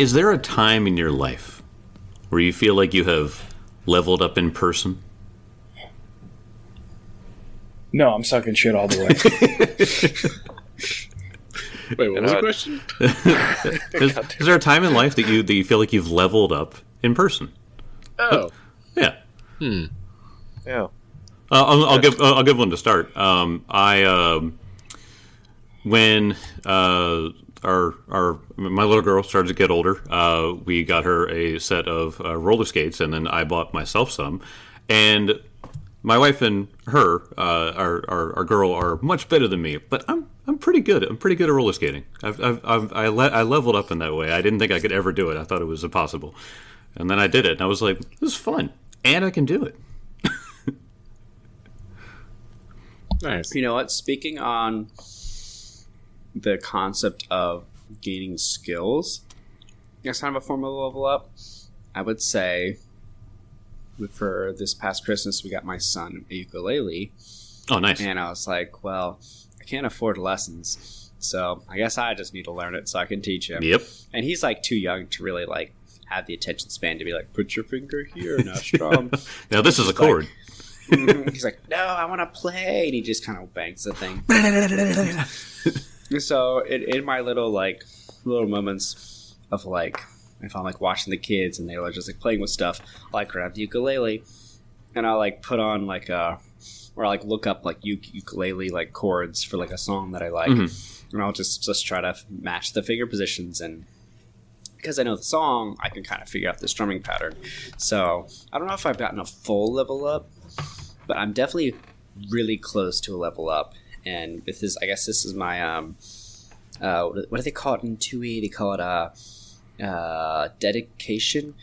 Is there a time in your life where you feel like you have leveled up in person? No, I'm sucking shit all the way. Wait, what was the question? Is there a time in life that you feel like you've leveled up in person? Oh, yeah. Yeah. I'll give one to start. When my little girl started to get older, we got her a set of roller skates, and then I bought myself some. And my wife and her, our girl, are much better than me, but I'm pretty good. I'm pretty good at roller skating. I leveled up in that way. I didn't think I could ever do it. I thought it was impossible, and then I did it, and I was like, this is fun, and I can do it. Nice. You know what? Speaking on the concept of gaining skills, that's kind of a form of level up. I would say for this past Christmas, we got my son a ukulele. Oh, nice. And I was like, well, I can't afford lessons, so I guess I just need to learn it so I can teach him. Yep. And he's like too young to really like have the attention span to be like, put your finger here, now strum. Now this is a chord. He's like, no, I want to play, and he just kind of bangs the thing. So in my little moments of like, if I'm like watching the kids and they're just like playing with stuff, I'll like grab the ukulele and I'll like put on like or I like look up like ukulele like chords for like a song that I like, and I'll just try to match the finger positions, and because I know the song, I can kind of figure out the strumming pattern. So I don't know if I've gotten a full level up, but I'm definitely really close to a level up. And with this, I guess this is my what do they call it in 2E? They call it dedication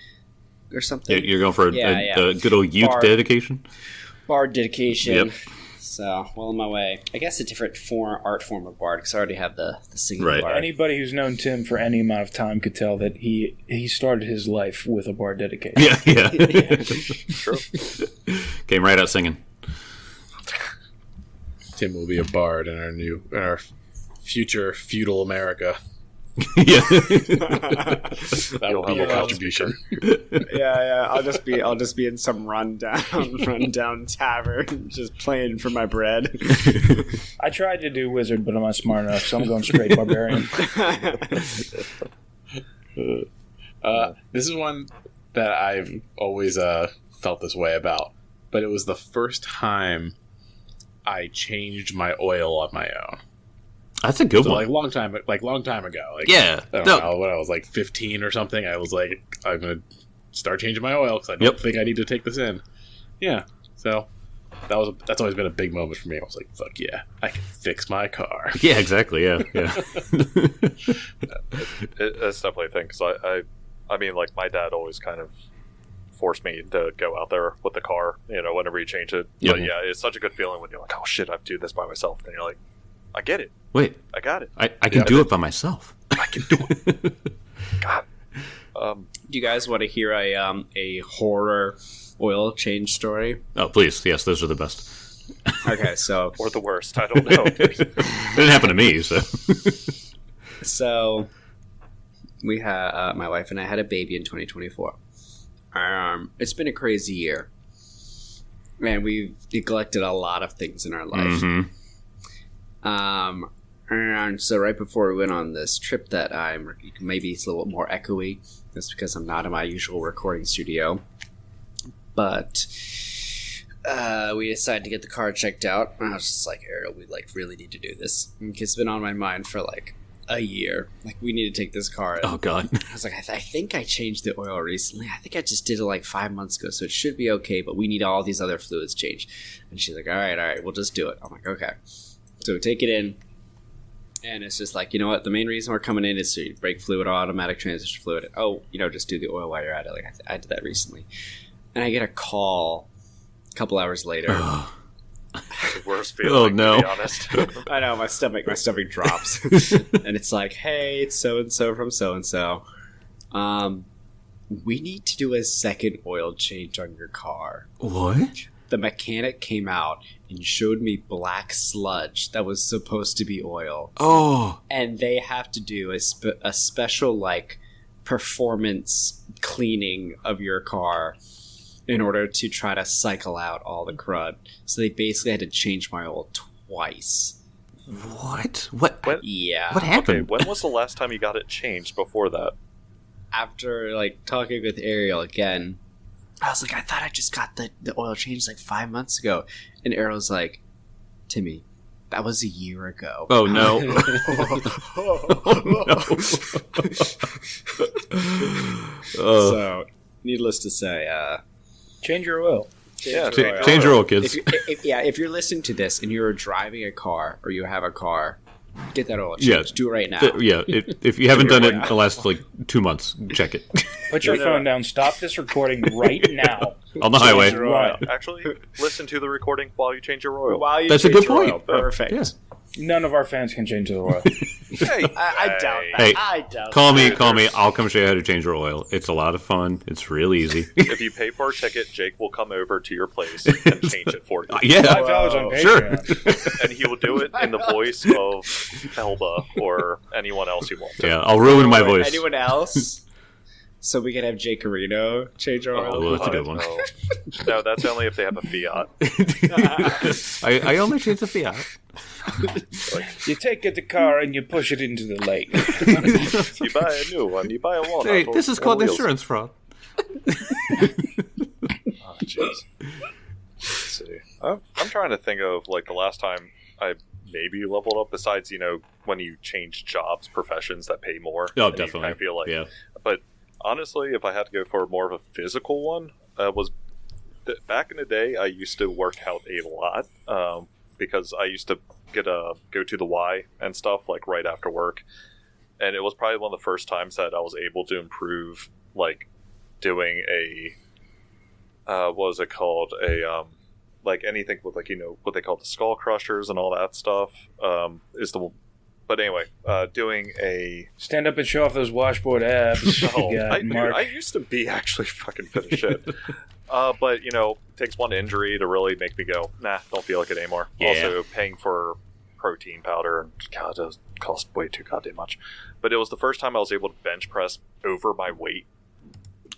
or something. You're going for a good old youth dedication? Bard dedication. Yep. So, well on my way. I guess a different art form of bard, because I already have the singing right. bard. Anybody who's known Tim for any amount of time could tell that he started his life with a bard dedication. Yeah. True. Came right out singing. Tim will be a bard in our future feudal America. Yeah. That will be your contribution. Yeah. I'll just be in some rundown tavern, just playing for my bread. I tried to do wizard, but I'm not smart enough, so I'm going straight barbarian. This is one that I've always felt this way about, but it was the first time I changed my oil on my own. That's a good So one. long time ago. Yeah. I don't know, when I was like 15 or something, I was like, I'm gonna start changing my oil because I don't think I need to take this in. Yeah. So that's always been a big moment for me. I was like, fuck yeah, I can fix my car. Yeah, exactly. Yeah. That's definitely a thing, because I mean, like, my dad always kind of forced me to go out there with the car, whenever you change it. Yep. But yeah, it's such a good feeling when you're like, oh shit, I have to do this by myself. And you're like, I get it. Wait, I got it. I can do it by myself. I can do it. God. Do you guys want to hear a horror oil change story? Oh, please. Yes, those are the best. Okay, so Or the worst. I don't know. It didn't happen to me, so. So we had my wife and I had a baby in 2024. It's been a crazy year, and we've neglected a lot of things in our life. Mm-hmm. And so right before we went on this trip that maybe it's a little more echoey. That's because I'm not in my usual recording studio. But we decided to get the car checked out. And I was just like, Ariel, we really need to do this. It's been on my mind for a year. We need to take this car. Oh, God. I was like, I think I changed the oil recently. I think I just did it 5 months ago, so it should be okay, but we need all these other fluids changed. And she's like, all right, we'll just do it. I'm like, okay. So we take it in, and it's just like, you know what? The main reason we're coming in is so brake fluid, automatic transmission fluid. Oh, just do the oil while you're at it. I did that recently. And I get a call a couple hours later. The worst feeling, to be honest. I know, my stomach drops. And it's like, hey, it's so-and-so from so-and-so. We need to do a second oil change on your car. What? The mechanic came out and showed me black sludge that was supposed to be oil. Oh. And they have to do a special, performance cleaning of your car in order to try to cycle out all the crud. So they basically had to change my oil twice. What? What? Yeah. What Okay, happened? when was the last time you got it changed before that? After like talking with Ariel again, I was like, I thought I just got the oil changed like 5 months ago. And Ariel's like, Timmy, that was a year ago. Oh no! Oh, So, needless to say, Change your oil. Yeah, change your oil, kids. if you're listening to this and you're driving a car or you have a car, get that oil changed. Yeah. Do it right now. Yeah, if you haven't done it in the last like 2 months, check it Put your phone down. Stop this recording right now. on the highway. your oil. Actually, listen to the recording while you change your oil. While you That's a change good your point. oil. Perfect. Yeah. None of our fans can change their oil. Hey, I doubt that. Hey, I doubt Call that. me. I'll come show you how to change your oil. It's a lot of fun. It's real easy. if you pay for a ticket, Jake will come over to your place and change it for you. Yeah, $5 on sure. Patreon. And he will do it in the voice of Elba or anyone else you want. Yeah, I'll ruin my voice. Anyone else? So we can have Jake Carino change our oil. Oh, that's a good one. No. No, that's only if they have a Fiat. I only change the Fiat. You take the car and you push it into the lake. You buy a new one. You buy a walnut. Hey, on- this is on called wheels. insurance fraud. Oh, jeez. Let's see. I'm trying to think of like the last time I maybe leveled up. Besides, when you change jobs, professions that pay more. Oh, and you definitely. kinda feel like, Yeah. But honestly, if I had to go for more of a physical one, was back in the day. I used to work out a lot because I used to go to the Y and stuff like right after work, and it was probably one of the first times that I was able to improve like doing a what was it called, a like anything with like what they call the skull crushers and all that stuff but anyway, doing a Stand up and show off those washboard abs. oh, You got Mark. I used to be actually fucking fit as shit. But it takes one injury to really make me go, nah, don't feel like it anymore. Yeah. Also, paying for protein powder, and God, it does cost way too goddamn much. But it was the first time I was able to bench press over my weight.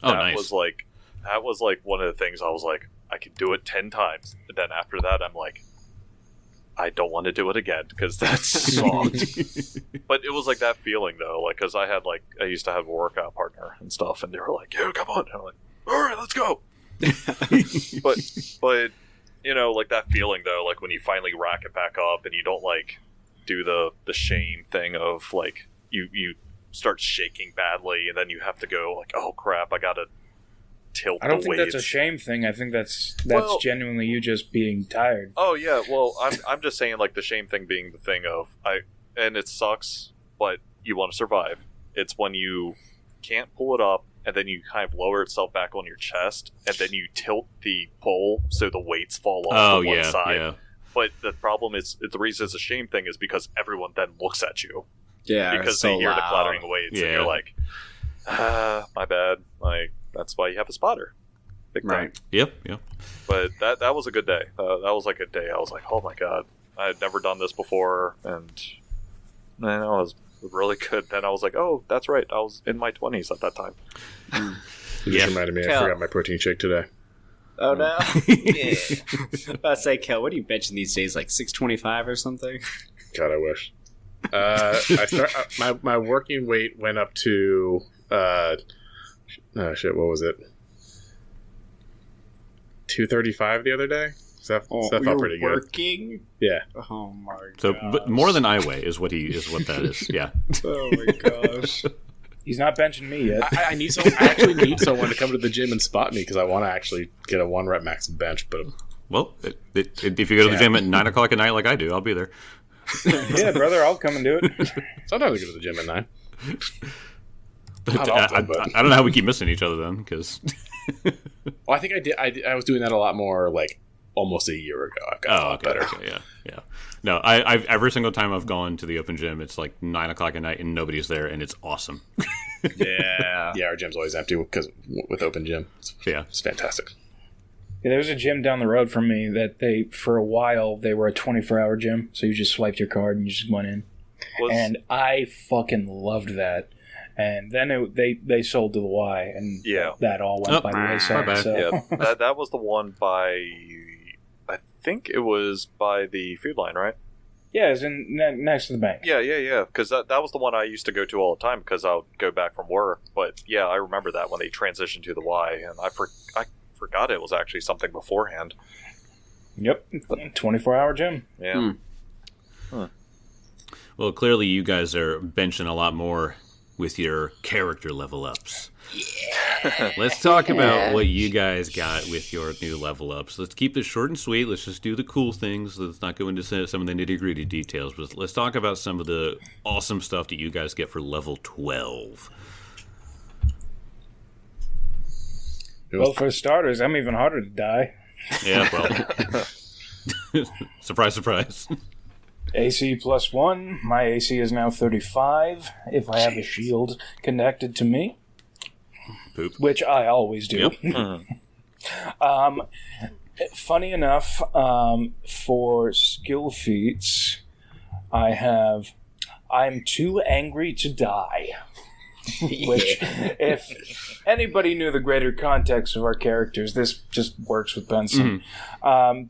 Oh, that nice. was like one of the things I was like, I could do it 10 times. And then after that, I'm like, I don't want to do it again because that sucked. But it was like that feeling though, like because I used to have a workout partner and stuff, and they were like, "Yo, come on!" And I'm like, "All right, let's go." but like that feeling though, like when you finally rack it back up and you don't like do the shame thing of like you start shaking badly and then you have to go like, "Oh crap, I gotta tilt." I don't the think weights. that's a shame thing. I think that's Well- genuinely you just being tired. Oh yeah, well I'm just saying like the shame thing being the thing of and it sucks, but you want to survive. It's when you can't pull it up and then you kind of lower itself back on your chest and then you tilt the pole so the weights fall off Oh to one yeah, side. yeah. But the problem is the reason it's a shame thing is because everyone then looks at you Yeah, because it's so they hear the loud. clattering weights and Yeah. you're like, my bad. Like that's why you have a spotter. Big time. Right. Yep, yep. But that was a good day. That was like a day I was like, oh my god, I had never done this before, and man, I was really good. Then I was like, oh, that's right, I was in my 20s at that time. You Yeah. just reminded me, I Cal. forgot my protein shake today. Oh no! Yeah. I was about to say, Kel, what are you benching these days? Like 625 or something? God, I wish. My working weight went up to what was it? 235 the other day. So that felt you're pretty good. working? Yeah. Oh my So, god! but more than I weigh is what that is. Yeah. Oh my gosh! He's not benching me yet. I actually need someone to come to the gym and spot me because I want to actually get a 1 rep max bench. But Well, if you go to the gym at 9 o'clock at night like I do, I'll be there. Yeah, brother, I'll come and do it. sometimes I go to the gym at 9. But Not often, but- I don't know how we keep missing each other then, because. Well, I think I did. I was doing that a lot more like almost a year ago. I've got a lot better. Okay, yeah. No, I've every single time I've gone to the open gym, it's like 9 o'clock at night and nobody's there, and it's awesome. Yeah. Yeah, our gym's always empty because with open gym, Yeah. it's fantastic. Yeah, there was a gym down the road from me that for a while, they were a 24-hour gym. So you just swiped your card and you just went in. And I fucking loved that. and then they sold to the Y, and Yeah. that all went by the my wayside. bad. So. Yeah, that was the one by. I think it was by the Food Line, right? Yeah, it's in next to the bank. Yeah. Because that was the one I used to go to all the time because I would go back from work. But yeah, I remember that when they transitioned to the Y, and I forgot it was actually something beforehand. Yep, 24-hour gym. Yeah. Well, clearly you guys are benching a lot more with your character level ups. Yeah. Let's talk about what you guys got with your new level ups. Let's keep this short and sweet. Let's just do the cool things. Let's not go into some of the nitty-gritty details, but let's talk about some of the awesome stuff that you guys get for level 12. Well, for starters, I'm even harder to die. Yeah, well, surprise, surprise. AC +1. My AC is now 35 if I have a shield connected to me. Poop. Which I always do. Yep. Funny enough, for skill feats, I'm too angry to die. Which, if anybody knew the greater context of our characters, this just works with Benson.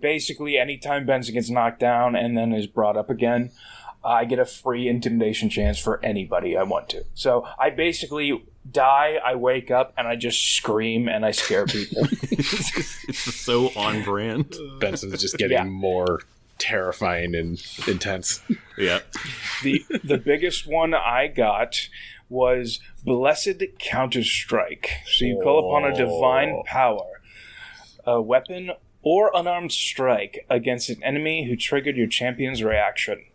Basically, anytime Benson gets knocked down and then is brought up again, I get a free intimidation chance for anybody I want to. So I basically die, I wake up, and I just scream and I scare people. It's so on brand. Benson's just getting more terrifying and intense. Yeah. The biggest one I got was Blessed Counter-Strike. So you call upon a divine power, a weapon, or unarmed strike against an enemy who triggered your champion's reaction.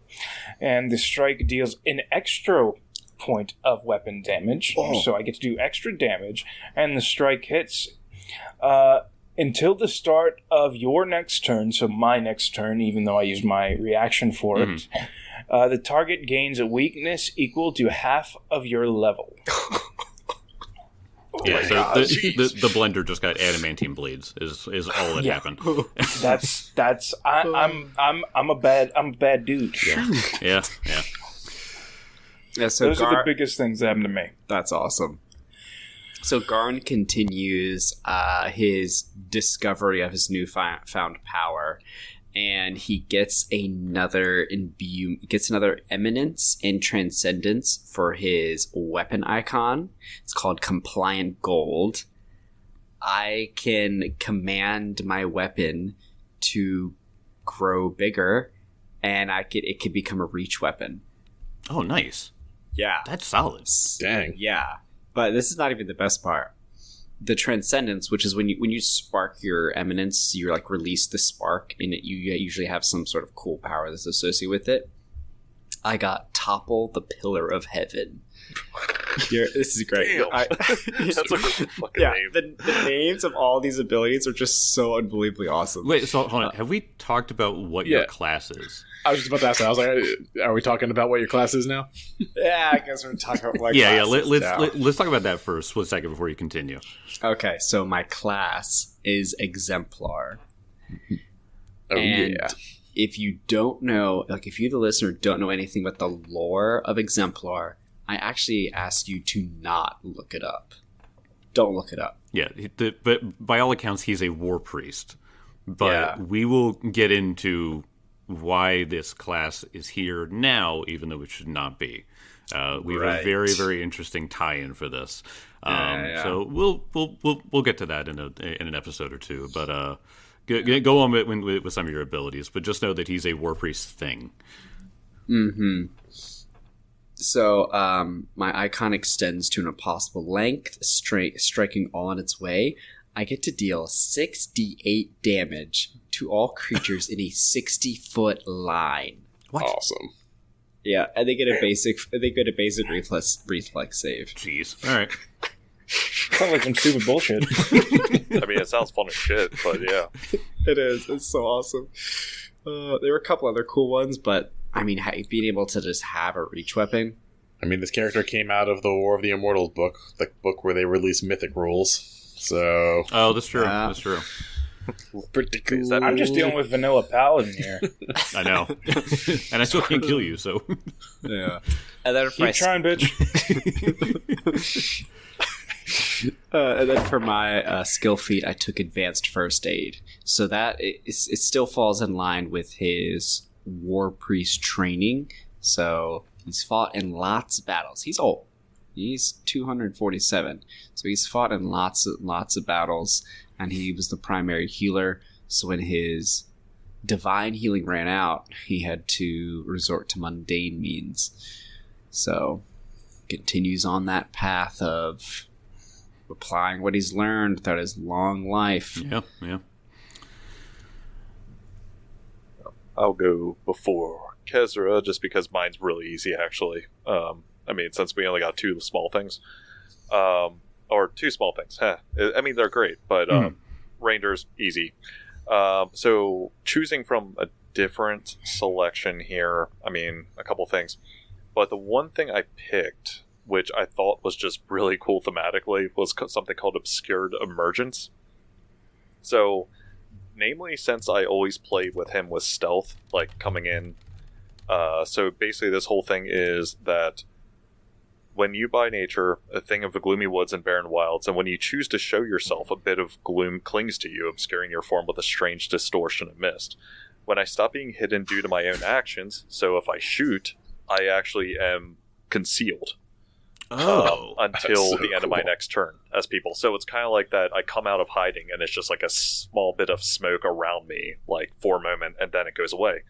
And the strike deals an extra point of weapon damage, so I get to do extra damage, and the strike hits until the start of your next turn, so my next turn, even though I use my reaction for it. The target gains a weakness equal to half of your level. Yeah, so the blender just got adamantine blades is all that happened. I'm a bad dude. Yeah. Yeah, so Those are the biggest things that happened to me. That's awesome. So Garn continues his discovery of his newfound power, and he gets another eminence and transcendence for his weapon icon. It's called Compliant Gold. I can command my weapon to grow bigger, and it could become a reach weapon. Oh, nice. Yeah. That's solid. Dang. Yeah. But this is not even the best part. The transcendence, which is when you spark your eminence, you like release the spark, and you usually have some sort of cool power that's associated with it. I got Topple the Pillar of Heaven. This is great. Damn. That's a really fucking name. The names of all these abilities are just so unbelievably awesome. Wait, so hold on. Have we talked about what your class is? I was just about to ask that. I was like, are we talking about what your class is now? Yeah, I guess we're talking about like Let's talk about that first for a second before you continue. Okay, so my class is Exemplar. Oh, and yeah. if you don't know, like if you, the listener, don't know anything about the lore of Exemplar, I actually ask you to not look it up. Don't look it up. Yeah, but by all accounts, he's a war priest. But we will get into why this class is here now, even though it should not be. We have a very, very interesting tie-in for this. So we'll get to that in an episode or two. But go on with some of your abilities. But just know that he's a war priest thing. Mm-hmm. So my icon extends to an impossible length, striking all in its way. I get to deal 6d8 damage to all creatures in a 60-foot line. What? Awesome. Yeah, and they get a basic reflex save. Jeez. All right. Sounds like some stupid bullshit. I mean, it sounds fun as shit, but yeah. It is. It's so awesome. There were a couple other cool ones, but I mean, being able to just have a reach weapon. I mean, this character came out of the War of the Immortals book, the book where they released mythic rules. So, that's true. That's true. Pretty cool. Is that- I'm just dealing with vanilla paladin here. I know, and I still can't kill you. So Yeah. And then Keep trying, bitch. for my skill feat, I took advanced first aid. So that it still falls in line with his war priest training. So he's fought in lots of battles. He's old. He's 247. So he's fought in lots of battles, and he was the primary healer. So when his divine healing ran out, he had to resort to mundane means. So continues on that path of applying what he's learned throughout his long life. yeah. I'll go before Kezra just because mine's really easy, actually. I mean, since we only got two small things. Or two small things. I mean, they're great, but Reinder's easy. So choosing from a different selection here, I mean, a couple things. But the one thing I picked, which I thought was just really cool thematically, was something called Obscured Emergence. So, namely, since I always played with him with stealth, like coming in. So basically this whole thing is that when you by nature, a thing of the gloomy woods and barren wilds, and when you choose to show yourself, a bit of gloom clings to you, obscuring your form with a strange distortion of mist. When I stop being hidden due to my own actions, so if I shoot, I actually am concealed. Until so the end of my next turn as people. So it's kind of like that I come out of hiding and it's just like a small bit of smoke around me, like for a moment, and then it goes away.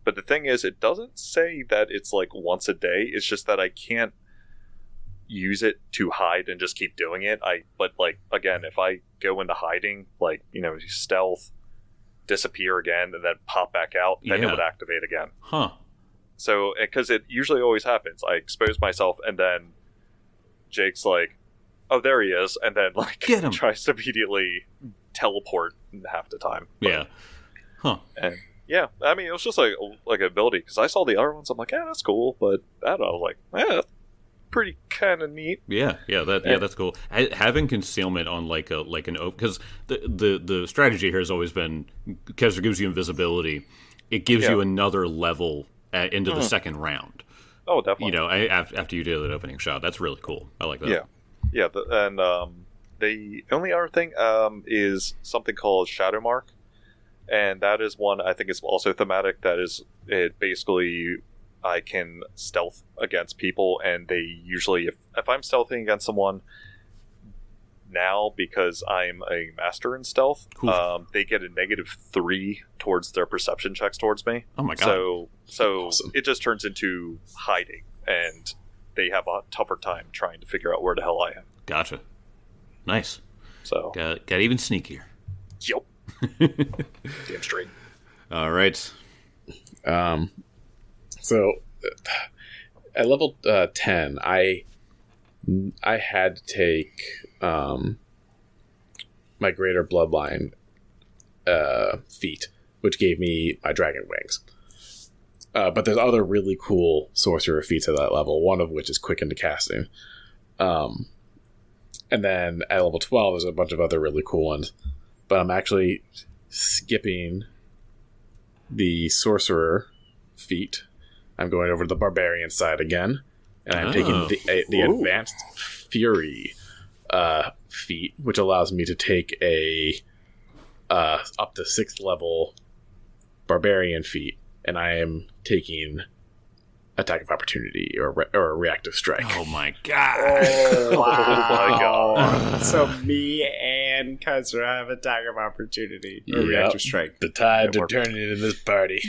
But the thing is, it doesn't say that it's like once a day. It's just that I can't use it to hide and just keep doing it. But like, again, if I go into hiding, like, you know, stealth, disappear again, and then pop back out, then it would activate again. Huh. So, because it usually always happens. I expose myself and then Jake's oh, there he is, and then Get him. tries to immediately teleport half the time. Yeah. Huh. And yeah, I mean, it was just like an ability, because I saw the other ones, I'm like, yeah, that's cool, but that I was like, that's pretty kind of neat. Yeah, that's cool. Having concealment on like an oak, because the strategy here has always been Kezra gives you invisibility. It gives you another level into the second round. Oh, definitely. You know, after you do that opening shot, that's really cool. I like that. Yeah. The only other thing is something called Shadow Mark, and that is one I think is also thematic. That is, it basically I can stealth against people, and they usually, if I'm stealthing against someone now because I'm a master in stealth, they get a -3 towards their perception checks towards me. Oh my god! So awesome. It just turns into hiding, and they have a tougher time trying to figure out where the hell I am. Gotcha. Nice. So Got even sneakier. Yep. Damn straight. All right. So at level 10, I had to take my Greater Bloodline feat, which gave me my Dragon Wings. But there's other really cool sorcerer feats at that level, one of which is Quick into Casting. And then at level 12, there's a bunch of other really cool ones. But I'm actually skipping the sorcerer feat. I'm going over to the barbarian side again, and I'm taking the advanced fury feat, which allows me to take a up to 6th level barbarian feat, and I am taking attack of opportunity or reactive strike. Oh my god! Oh my god! So me and Kaiser have attack of opportunity or reactive strike. The tides are turning in this party.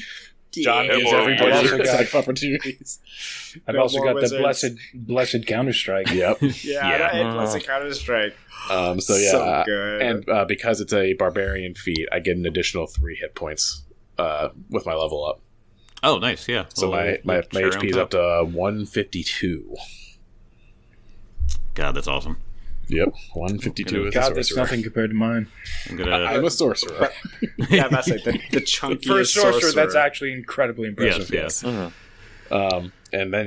John Yeah. gives I've everybody also got- attack of opportunities. I've No also more got wizards. the blessed Counter Strike. Yep. Yeah, plus a counter strike. So yeah, So good. and because it's a barbarian feat, I get an additional 3 hit points with my level up. Oh, nice. Yeah. So Well, my cherry on HP is top. up to 152. God, that's awesome. Yep, 152 is a God, that's sorcerer. nothing compared to mine. I'm gonna. I'm a sorcerer. Yeah, that's like the chunkiest For a sorcerer, sorcerer. that's actually incredibly impressive. yes. And then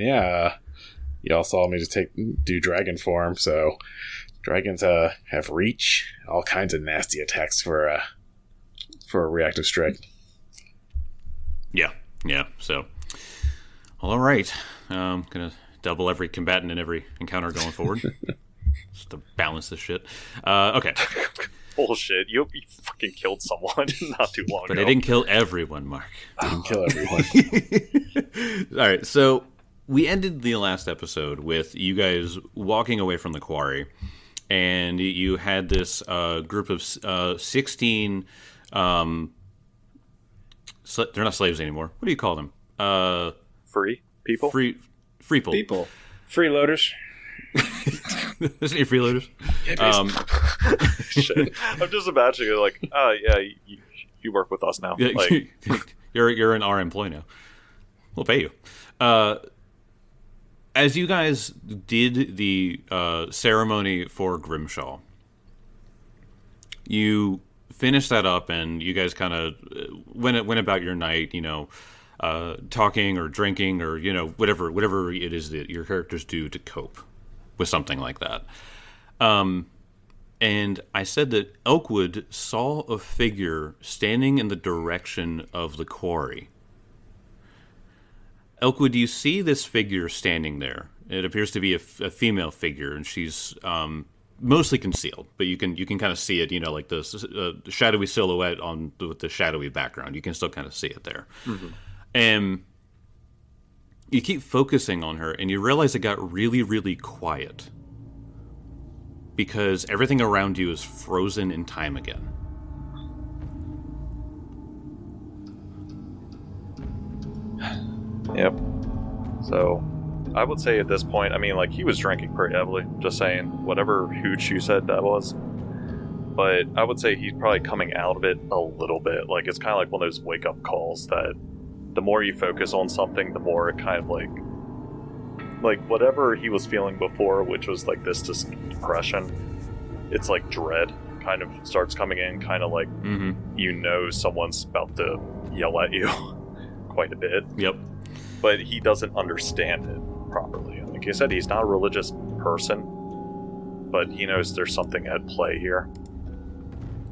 y'all saw me just do dragon form. So dragons have reach, all kinds of nasty attacks for for a reactive strike. Yeah. So, all right. Gonna double every combatant in every encounter going forward, just to balance this shit. Okay. Bullshit. You fucking killed someone not too long But ago. I didn't kill everyone, Mark. Didn't kill everyone. All right. So we ended the last episode with you guys walking away from the quarry, and you had this group of 16. They're not slaves anymore. What do you call them? Free people? Free people. Freeloaders. Isn't it freeloaders? Shit. I'm just imagining it like, oh, yeah, you work with us now. Yeah, Like, you're in our employ now. We'll pay you. As you guys did the ceremony for Grimshaw, you finished that up, and you guys kind of went about your night, talking or drinking or whatever it is that your characters do to cope with something like that. And I said that Elkwood saw a figure standing in the direction of the quarry. Elkwood, do you see this figure standing there? It appears to be a female figure, and she's mostly concealed, but you can kind of see it. Like the shadowy silhouette with the shadowy background. You can still kind of see it there. Mm-hmm. And you keep focusing on her, and you realize it got really, really quiet because everything around you is frozen in time again. Yep. So, I would say at this point, I mean, like, he was drinking pretty heavily, just saying, whatever hooch you said that was. But I would say he's probably coming out of it a little bit. Like, it's kind of like one of those wake-up calls that the more you focus on something, the more it kind of like whatever he was feeling before, which was like this depression, it's like dread kind of starts coming in, kind of like, someone's about to yell at you quite a bit. Yep. But he doesn't understand it properly. Like you said, he's not a religious person, but he knows there's something at play here.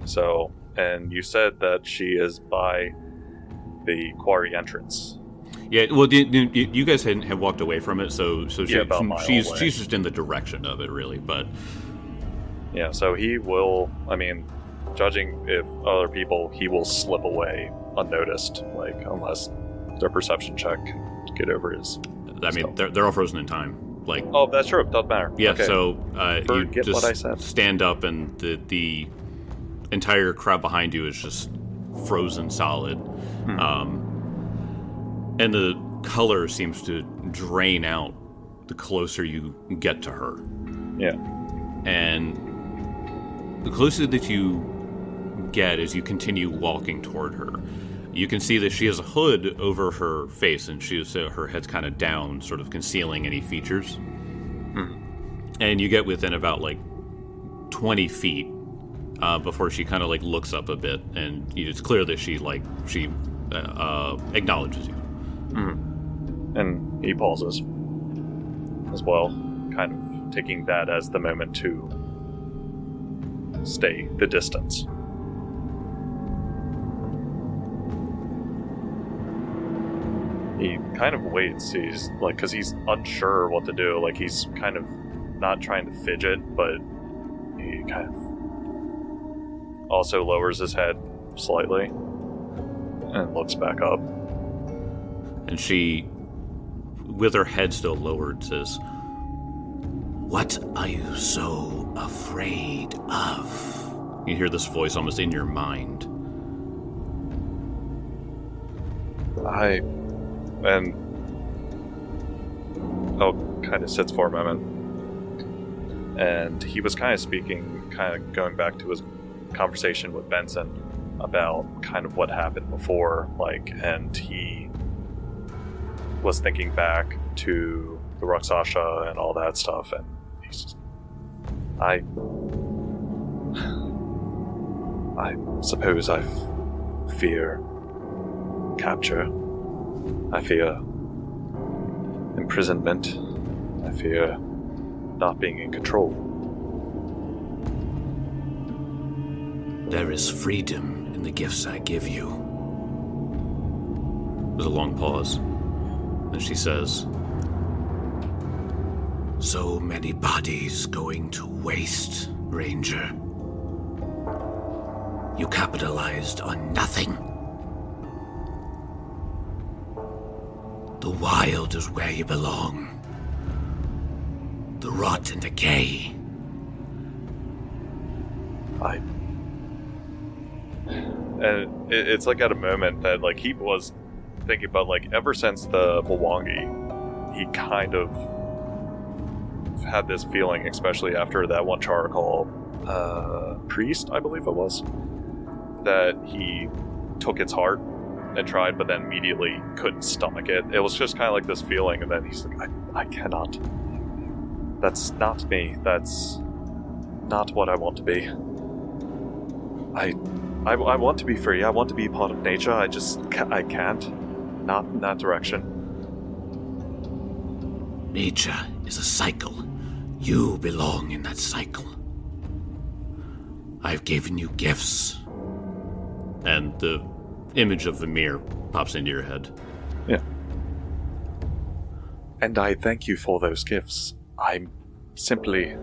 So, and you said that she is by the quarry entrance. Yeah, well, you guys had walked away from it, so yeah, about a mile she's away. She's just in the direction of it, really. But yeah, so he will. I mean, judging if other people, he will slip away unnoticed, like unless their perception check get over his. I mean, they're all frozen in time. Like, oh, that's true. Doesn't matter. yeah. Okay. So you Forget just what I said. stand up, and the entire crowd behind you is just frozen solid. And the color seems to drain out the closer you get to her. Yeah. And the closer that you get as you continue walking toward her, you can see that she has a hood over her face, and her head's kind of down, sort of concealing any features. And you get within about 20 feet before she kind of looks up a bit, and it's clear that she acknowledges you. And he pauses as well, kind of taking that as the moment to stay the distance. He kind of waits, he's because he's unsure what to do, he's kind of not trying to fidget, but he kind of also lowers his head slightly and looks back up. And she, with her head still lowered, says, "What are you so afraid of?" You hear this voice almost in your mind. And El kind of sits for a moment. And he was kind of speaking, kind of going back to his conversation with Benson about kind of what happened before, and he was thinking back to the Rakshasa and all that stuff, and he's just, I suppose I fear capture. I fear imprisonment. I fear not being in control. There is freedom in the gifts I give you. There's a long pause. And she says, So many bodies going to waste, Ranger. You capitalized on nothing. The wild is where you belong. The rot and decay. And it's like at a moment that like he was thinking about, like, ever since the Mwangi, he kind of had this feeling, especially after that one charcoal priest, I believe it was, that he took its heart and tried, but then immediately couldn't stomach it. It was just kind of like this feeling, and then he's like, I cannot. That's not me. That's not what I want to be. I want to be free. I want to be part of nature. I can't. Not in that direction. Nature is a cycle. You belong in that cycle. I've given you gifts. and the image of Vamir pops into your head. Yeah. And I thank you for those gifts. I'm simply...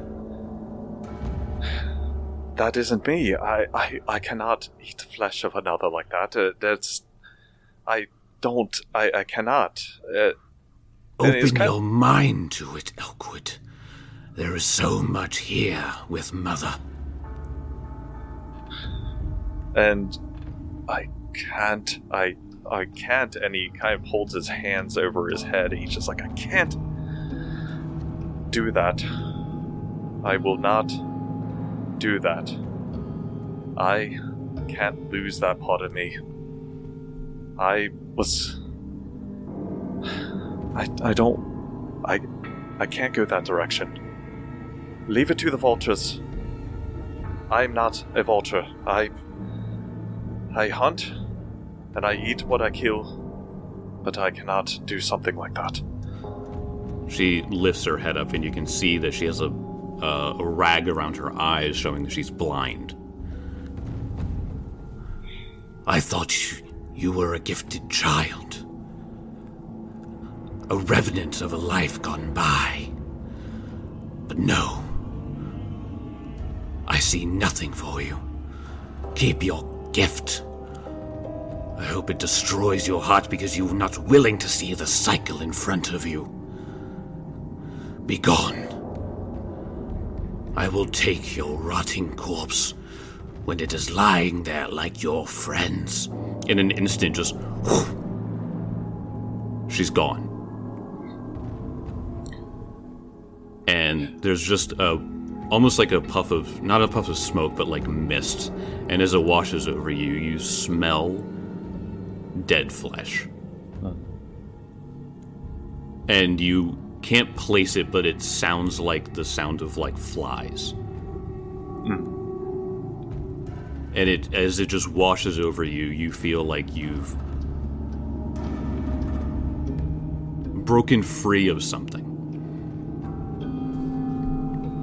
That isn't me. I cannot eat the flesh of another like that. I cannot. Open your mind to it, Elkwood. There is so much here with Mother. And I can't, and he kind of holds his hands over his head, and he's just like, I can't do that. I will not do that. I can't lose that part of me. I can't go that direction. Leave it to the vultures. I'm not a vulture. I hunt, and I eat what I kill, but I cannot do something like that. She lifts her head up, and you can see that she has a rag around her eyes, showing that she's blind. I thought you were a gifted child. A revenant of a life gone by. But no. I see nothing for you. Keep your gift. I hope it destroys your heart because you're not willing to see the cycle in front of you. Be gone. I will take your rotting corpse when it is lying there like your friends. In an instant, just... whoosh, she's gone. And there's just almost like a puff of, not a puff of smoke, but like mist. And as it washes over you, you smell dead flesh. Huh. And you can't place it, but it sounds like the sound of like flies. And as it just washes over you, you feel like you've broken free of something.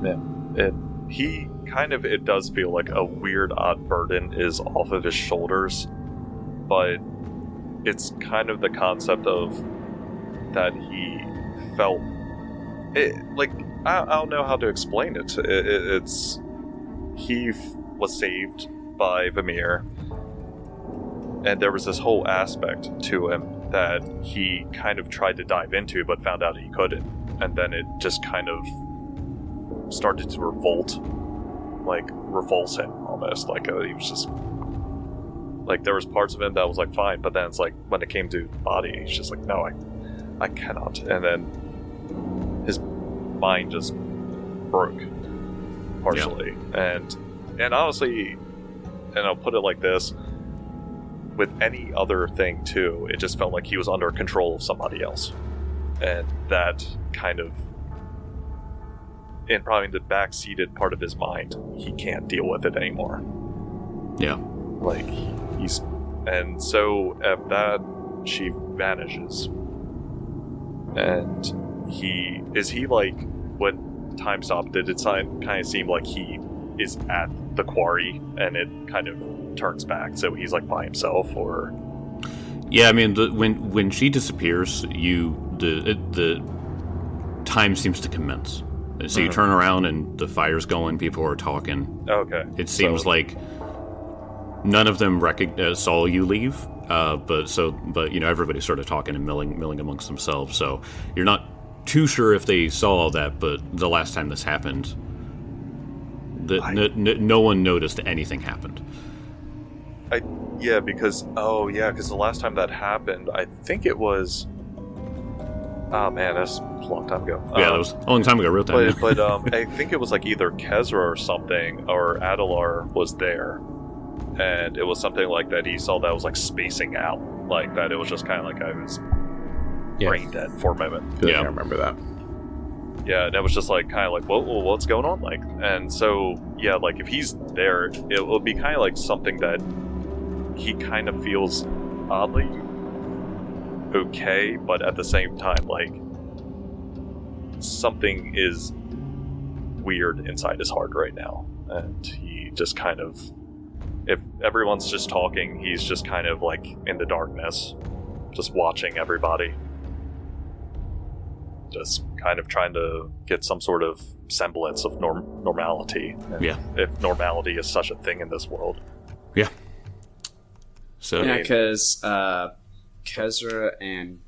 Yeah. It does feel like a weird, odd burden is off of his shoulders, but it's kind of the concept of that he felt it, like, I don't know how to explain it. He was saved by Vamir, and there was this whole aspect to him that he kind of tried to dive into but found out he couldn't, and then it just kind of started to revulse him almost. Like he was just like, there was parts of him that was like fine, but then it's like when it came to body, he's just like, no, I cannot. And then his mind just broke partially. Yeah. And honestly, and I'll put it like this, with any other thing too, it just felt like he was under control of somebody else, and that kind of, and probably in the back-seated part of his mind, he can't deal with it anymore. Yeah. Like, and so at that, she vanishes. And when time stopped, did it kind of seem like he is at the quarry, and it kind of turns back. So he's like by himself, or Yeah, I mean, when she disappears, the time seems to commence. So you turn around and the fire's going, people are talking. okay. It seems like none of them saw you leave, but everybody's sort of talking and milling amongst themselves. So you're not too sure if they saw all that, but the last time this happened, no one noticed anything happened. Because the last time that happened, I think it was. Oh man, that's a long time ago. Yeah, that was a long time ago, real time. But I think it was like either Kezra or something, or Adelar was there, and it was something like that. He saw that was like spacing out, like that. It was just kind of like I was brain dead for a moment. I remember that. Yeah, and it was just like kind of like, whoa, what's going on? Like, and so yeah, like if he's there, it will be kind of like something that he kind of feels oddly okay, but at the same time, like something is weird inside his heart right now, and he just kind of, if everyone's just talking, he's just kind of like in the darkness, just watching everybody, just kind of trying to get some sort of semblance of normality. Yeah. If normality is such a thing in this world. Yeah. So Yeah, because Kezra and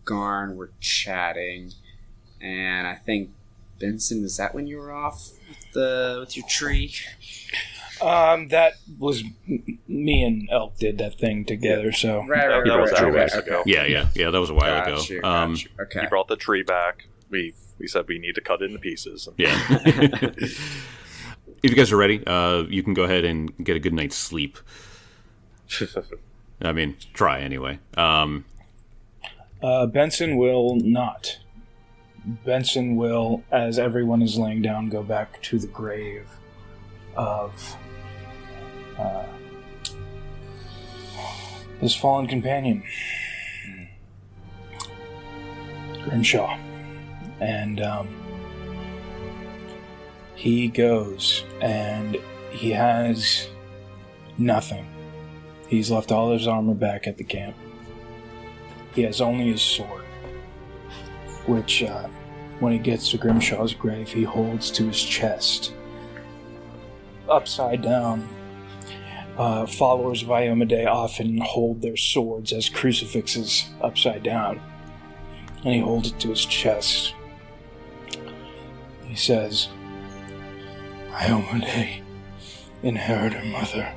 Garn were chatting, and I think Benson, was that when you were off with your tree? That was me and Elk did that thing together. So Right, that was hours okay. ago. yeah, that was a while ago. Got you. Okay. He brought the tree back. We said we need to cut it into pieces. Yeah. If you guys are ready, you can go ahead and get a good night's sleep. I mean, try anyway. Benson will not. Benson will, as everyone is laying down, go back to the grave of his fallen companion, Grimshaw. And he goes, and he has nothing. He's left all his armor back at the camp. He has only his sword, which, when he gets to Grimshaw's grave, he holds to his chest. Upside down, followers of Iomedae often hold their swords as crucifixes upside down, and he holds it to his chest. He says, Iomedae, inheritor mother,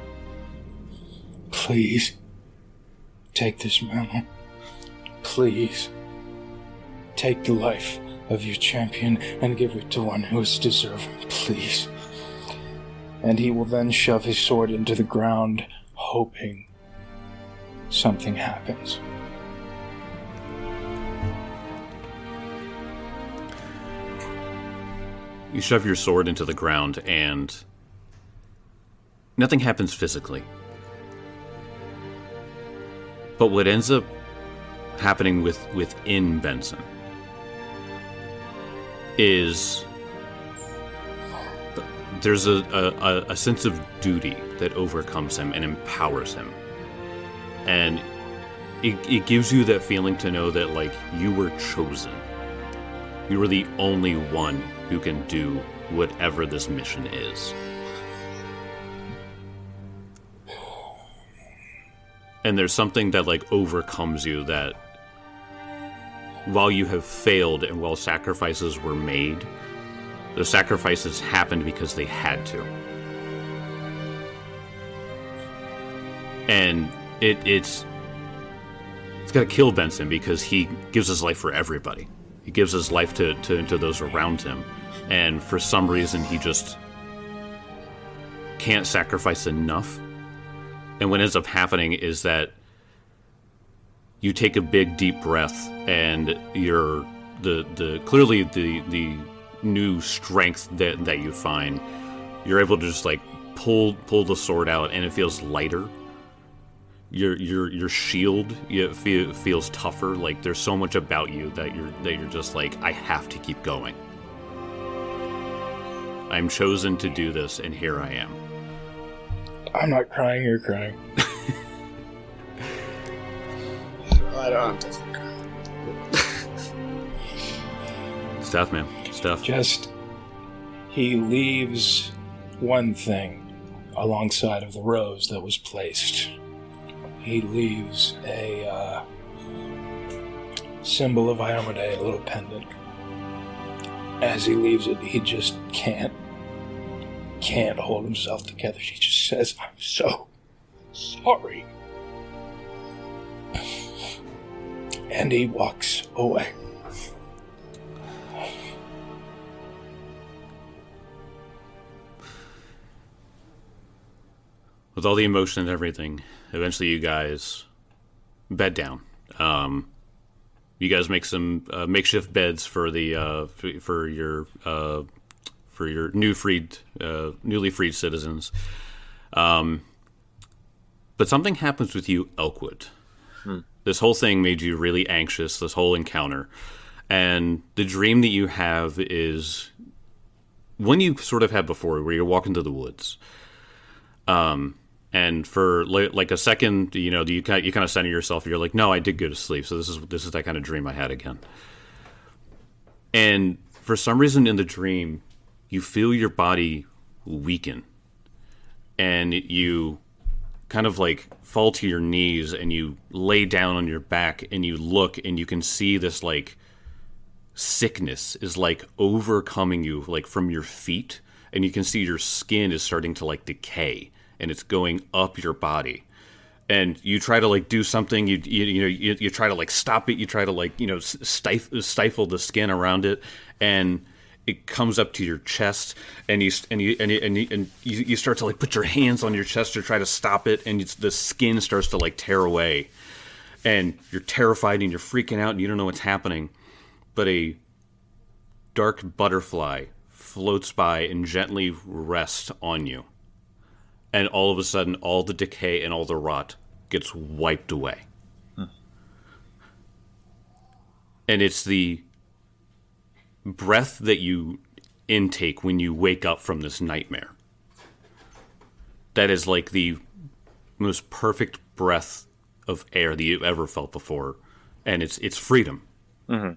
please take this mantle. Please take the life of your champion and give it to one who is deserving, please. And he will then shove his sword into the ground, hoping something happens. You shove your sword into the ground, and nothing happens physically. But what ends up happening within Benson is there's a sense of duty that overcomes him and empowers him. And it gives you that feeling to know that, like, you were chosen. You were the only one who can do whatever this mission is. And there's something that, like, overcomes you, that while you have failed and while sacrifices were made, the sacrifices happened because they had to. And it's got to kill Benson because he gives his life for everybody. He gives his life to those around him. And for some reason, he just can't sacrifice enough. And what ends up happening is that you take a big, deep breath, and you're clearly the new strength that you find. You're able to just, like, pull the sword out, and it feels lighter. Your shield feels tougher. Like, there's so much about you that you're just like, I have to keep going. I'm chosen to do this, and here I am. I'm not crying, you're crying. I don't have to cry. Stuff, man. Stuff. Just, he leaves one thing alongside of the rose that was placed. He leaves a symbol of Iomedae, a little pendant. As he leaves it, he just can't hold himself together. He just says, I'm so sorry. And he walks away. With all the emotion and everything, eventually you guys bed down. You guys make some makeshift beds for the for your newly freed citizens. But something happens with you, Elkwood. This whole thing made you really anxious, this whole encounter. And the dream that you have is one you sort of had before, where you're walking through the woods. And for like a second, you kind of center yourself. You're like, no, I did go to sleep. So this is that kind of dream I had again. And for some reason in the dream, you feel your body weaken, and you kind of like fall to your knees, and you lay down on your back, and you look, and you can see this like sickness is like overcoming you, like from your feet, and you can see your skin is starting to like decay. And it's going up your body, and you try to like do something. You try to like stop it. You try to like stifle the skin around it, and it comes up to your chest. And you start to like put your hands on your chest to try to stop it, and the skin starts to like tear away, and you're terrified and you're freaking out and you don't know what's happening. But a dark butterfly floats by and gently rests on you. And all of a sudden, all the decay and all the rot gets wiped away. And it's the breath that you intake when you wake up from this nightmare. That is like the most perfect breath of air that you've ever felt before. And it's freedom. Mm-hmm.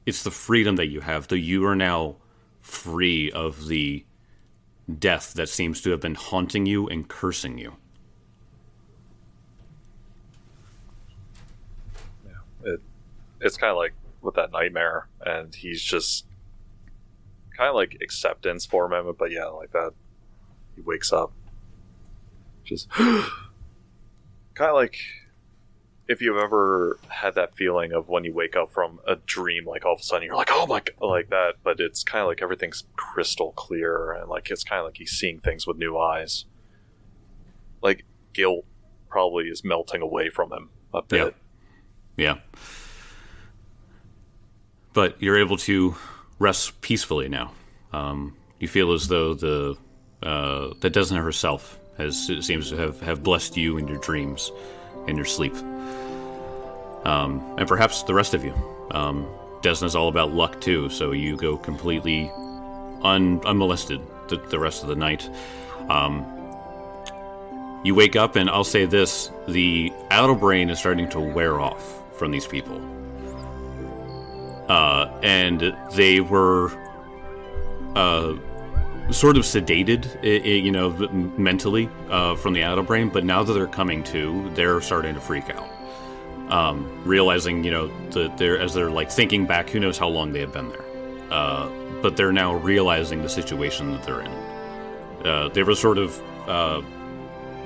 It's the freedom that you have, though you are now free of the death that seems to have been haunting you and cursing you. Yeah, it's kind of like with that nightmare, and he's just kind of like acceptance for a moment, but yeah, like that. He wakes up, just kind of like if you've ever had that feeling of when you wake up from a dream, like all of a sudden you're like, oh my God, like that, but it's kind of like everything's crystal clear, and like it's kind of like he's seeing things with new eyes. Like guilt probably is melting away from him a bit. Yeah. But you're able to rest peacefully now. You feel as though that Desna herself seems to have blessed you in your dreams, in your sleep. And perhaps the rest of you. Desna's all about luck too, so you go completely unmolested the rest of the night. You wake up, and I'll say this, the outer brain is starting to wear off from these people. And they were sort of sedated, mentally from the outer brain, but now that they're coming to, they're starting to freak out. Realizing, that as they're like thinking back, who knows how long they have been there. But they're now realizing the situation that they're in. They were sort of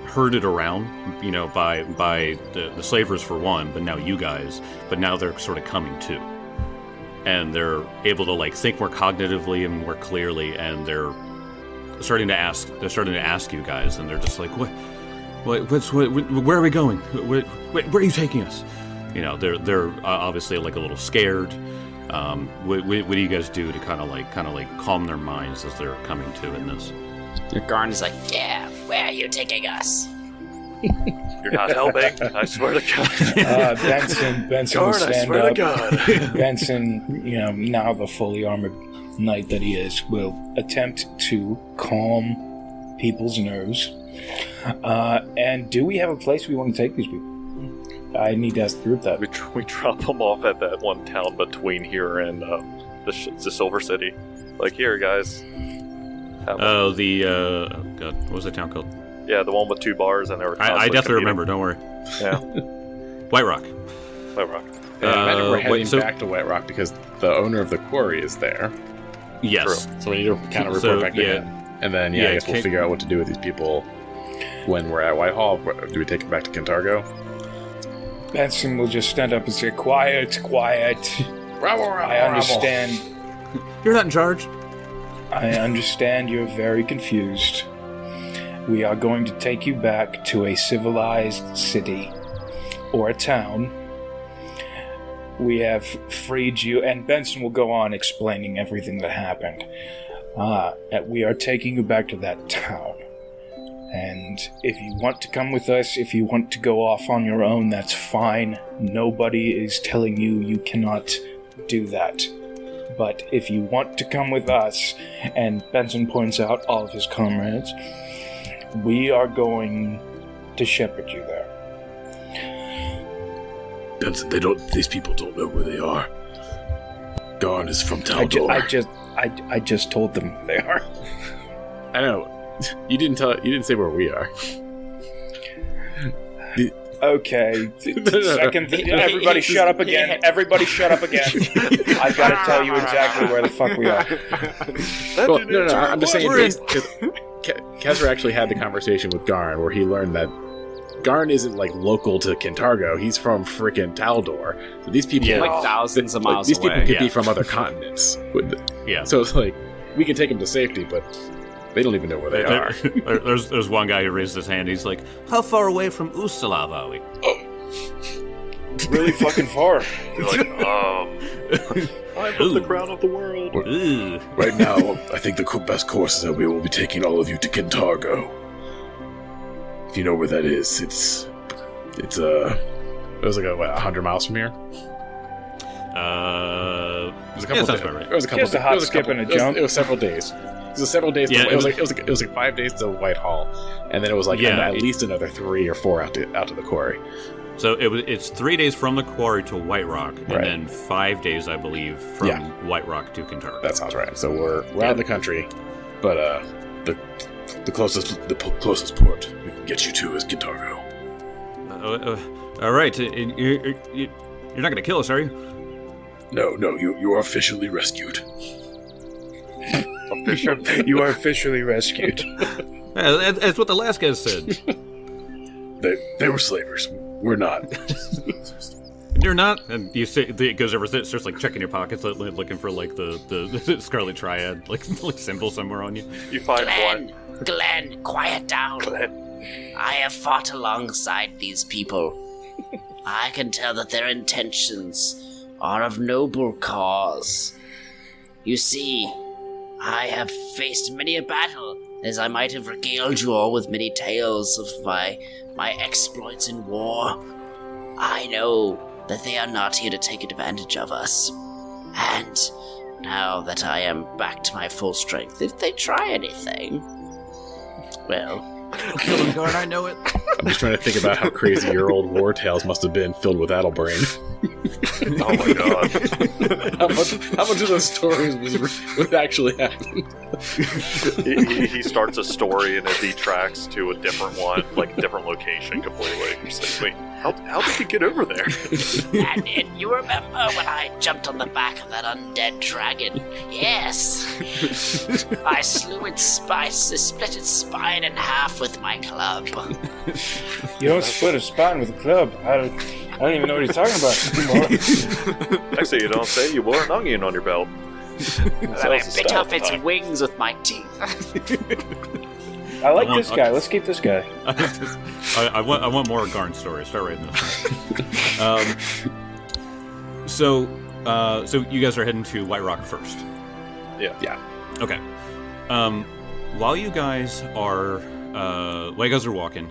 herded around, by the slavers for one, but now you guys, but now they're sort of coming to. And they're able to like think more cognitively and more clearly, and they're starting to ask you guys, and they're just like, where are we going? Where are you taking us? They're obviously like a little scared. What do you guys do to kind of like calm their minds as they're coming to in this? Garn is like, yeah, where are you taking us? You're not helping. I swear to God. Benson will stand I swear up. to God. Benson, now the fully armored knight that he is, will attempt to calm people's nerves. And do we have a place we want to take these people? I need to ask the group that. We drop them off at that one town between here and the Silver City. Like, here, guys. Oh, God, what was the town called? Yeah, the one with 2 bars and they were. I definitely remember. Don't worry. Yeah. White Rock. White Rock. Yeah, I imagine we're heading so- back to White Rock because the owner of the quarry is there. Yes. True. So we need to kind of report back to yeah. him. And then, I guess we'll figure out what to do with these people when we're at Whitehall. Do we take them back to Kintargo? Benson will just stand up and say, quiet, quiet. I understand. You're not in charge. I understand you're very confused. We are going to take you back to a civilized city or a town. We have freed you, and Benson will go on explaining everything that happened. We are taking you back to that town. And if you want to come with us, if you want to go off on your own, that's fine. Nobody is telling you cannot do that. But if you want to come with us, and Benson points out all of his comrades, we are going to shepherd you there. Benson, these people don't know where they are. Garn is from Taldor. I just told them they are. I know. You didn't say where we are. Okay. Everybody shut up again. Everybody shut up again. I've got to tell you exactly where the fuck we are. Well, no, I'm just saying because Kezra actually had the conversation with Garn where he learned that Garn isn't like local to Kintargo. He's from freaking Taldor. So these people Like thousands of miles these away. people could be from other continents. Yeah. So it's like we can take them to safety, but they don't even know where they are. There's one guy who raised his hand. He's like, "How far away from Ustalav are we?" Really fucking far. You're like, I'm from the crown of the world. Ooh. Right now, I think the best course is that we will be taking all of you to Kintargo. If you know where that is, it was like 100 miles from here. It was a couple. sounds about right. It was a couple. Just a hop, skip, and a jump. It was several days. It was several days. Yeah, it was like 5 days to Whitehall, and then it was like at least another 3 or 4 out to the quarry. So it's 3 days from the quarry to White Rock, and Right. then 5 days, I believe, from Yeah. White Rock to Kintargo. That sounds right. So we're out in the country, but the closest port we can get you to is Kintargo. All right, you're not going to kill us, are you? No, you are officially rescued. You are officially rescued. Yeah, that's what the last guy said. They were slavers. We're not. You're not, and you say it goes over, starts like checking your pockets, looking for like the Scarlet Triad, like symbol somewhere on you. You find one. Glenn, quiet down. I have fought alongside these people. I can tell that their intentions are of noble cause. You see, I have faced many a battle, as I might have regaled you all with many tales of my exploits in war. I know that they are not here to take advantage of us. And now that I am back to my full strength, if they try anything, well, Kill him, Garn, I know it. I'm just trying to think about how crazy your old war tales must have been filled with Addlebrain. Oh my god. how much of those stories was actually happening? he starts a story and it detracts to a different one, like a different location completely. He's like, wait, how did he get over there? and you remember when I jumped on the back of that undead dragon? Yes. I slew its split its spine in half with my club. You don't split a spine with a club. I don't even know what he's talking about anymore. Actually, you don't say you wore an onion on your belt. I bit off its wings with my teeth. I like this guy. Let's keep this guy. I want more Garn stories. Start writing this. So you guys are heading to White Rock first. Yeah. Okay. While you guys are walking,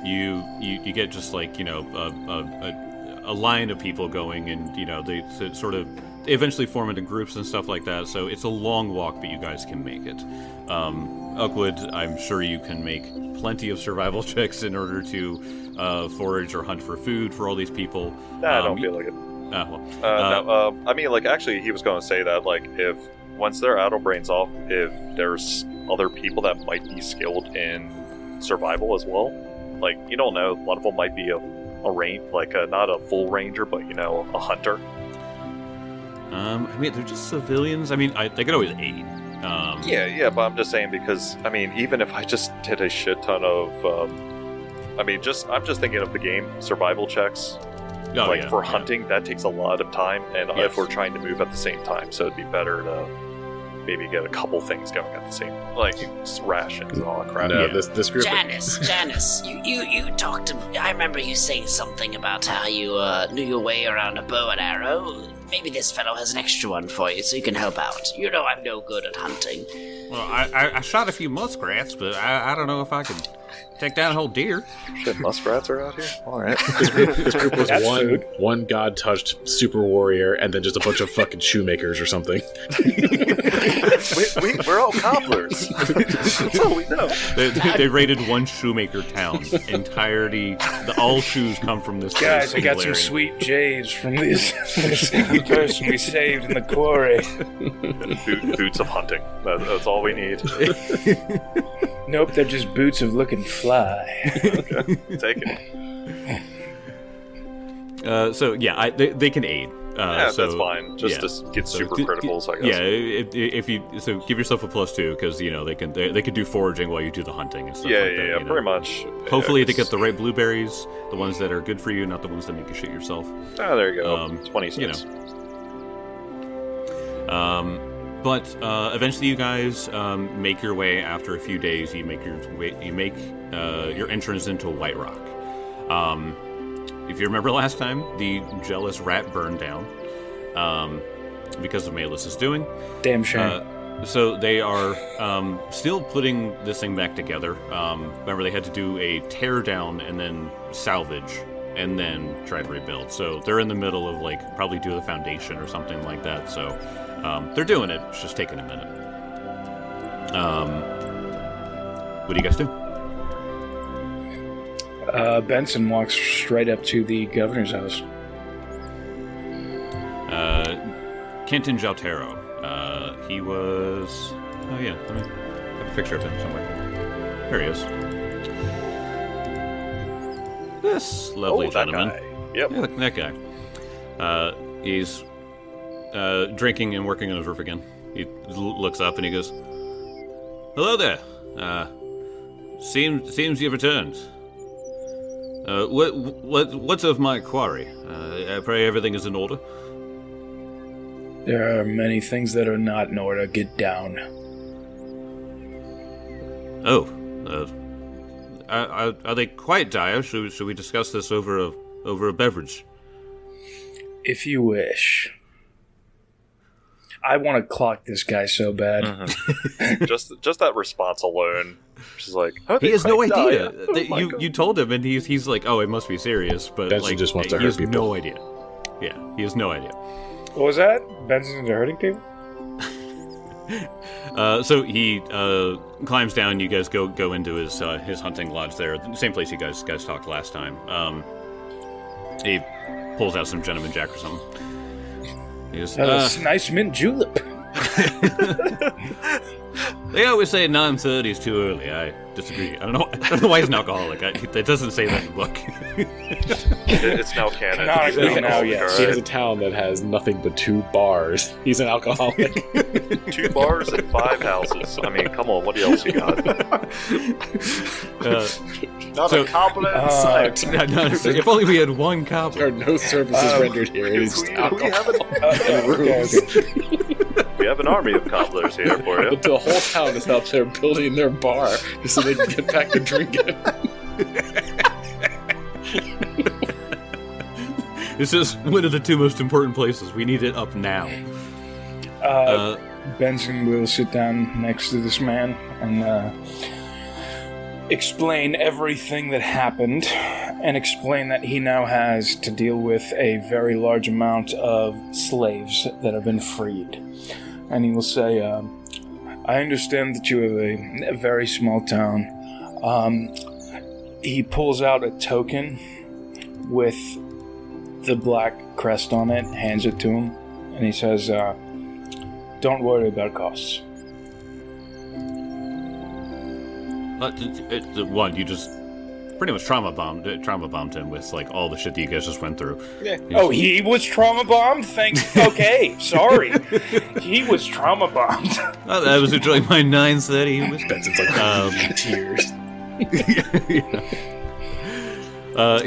you get just like a line of people going, and they sort of eventually form into groups and stuff like that. So it's a long walk, but you guys can make it. Oakwood, I'm sure you can make plenty of survival checks in order to forage or hunt for food for all these people. Nah, I don't feel like it. No, I mean, like, actually, he was going to say that, like, if once their Addle Brain's off, if there's other people that might be skilled in survival as well, like, you don't know, one of them might be a range, like, not a full ranger, but, you know, a hunter. I mean, they're just civilians. I mean, they could always aid. Yeah, but I'm just saying because, I mean, even if I just did a shit ton of, I'm just thinking of the game, survival checks. For hunting, that takes a lot of time, and if we're trying to move at the same time, so it'd be better to maybe get a couple things going at the same, like rations and all that crap. No, this group. Janice, you talked to. I remember you saying something about how you knew your way around a bow and arrow. Maybe this fellow has an extra one for you, so you can help out. You know I'm no good at hunting. Well, I shot a few muskrats, but I don't know if I could take down a whole deer. Shit, muskrats are out here? Alright. This group was one god-touched super warrior, and then just a bunch of fucking shoemakers or something. We're all cobblers. That's all we know. They raided one shoemaker town. All shoes come from this place. Guys, I got some sweet J's from this person we saved in the quarry. Boots of hunting. That's all we need. Nope, they're just boots of looking fly. Okay, take it. They can aid. That's fine. Just to get super criticals, I guess. Yeah, if you give yourself a +2 because you know they can do foraging while you do the hunting and stuff. Yeah, pretty much. Hopefully to get the right blueberries, the ones that are good for you, not the ones that make you shit yourself. Oh, there you go. 20 cents. But eventually, you guys make your way. After a few days, you make your entrance into White Rock. If you remember last time, the jealous rat burned down because of Malus' doing. Damn shame. So they are still putting this thing back together. Remember, they had to do a tear down and then salvage and then try to rebuild. So they're in the middle of probably do the foundation or something like that. So they're doing it. It's just taking a minute. What do you guys do? Benson walks straight up to the governor's house. Kenton Jaltero. He was... Oh, yeah. Let me have a picture of him somewhere. There he is. This lovely gentleman. That guy. Yep. Yeah, that guy. He's drinking and working on his roof again. He looks up and he goes, "Hello there. Seems you've returned. What's of my quarry? I pray everything is in order." There are many things that are not in order. Get down. Oh, are they quite dire? Should we discuss this over a beverage? If you wish. I want to clock this guy so bad. Mm-hmm. just that response alone. She's like, he has no idea. You told him, and he's like, oh, it must be serious. But Benson just wants to hurt people. He has no idea. Yeah, he has no idea. What was that? Benson's into hurting people? So he climbs down. You guys go into his hunting lodge there, the same place you guys talked last time. He pulls out some gentleman jack or something. He goes, That's a nice mint julep. They always say 9:30 is too early. I disagree. I don't know why he's an alcoholic. It doesn't say that in the book. It's now canon. Canonically now, yes. He has a town that has nothing but 2 bars. He's an alcoholic. 2 bars and 5 houses. I mean, come on, what else you got? Not a cobbler in sight. If only we had one cobbler. There are no services rendered here. It is just alcohol and rooms. We have an army of cobblers here for you. But the whole town is out there building their bar just so they can get back to drinking. This is one of the 2 most important places. We need it up now. Benson will sit down next to this man and explain everything that happened and explain that he now has to deal with a very large amount of slaves that have been freed. And he will say, I understand that you have a very small town. He pulls out a token with the black crest on it, hands it to him, and he says, don't worry about costs. One, you just pretty much trauma bombed him with like all the shit that you guys just went through. Yeah. Oh, he was trauma bombed? Okay, sorry. He was trauma bombed. I was enjoying my 9:30. He was Benson's like tears.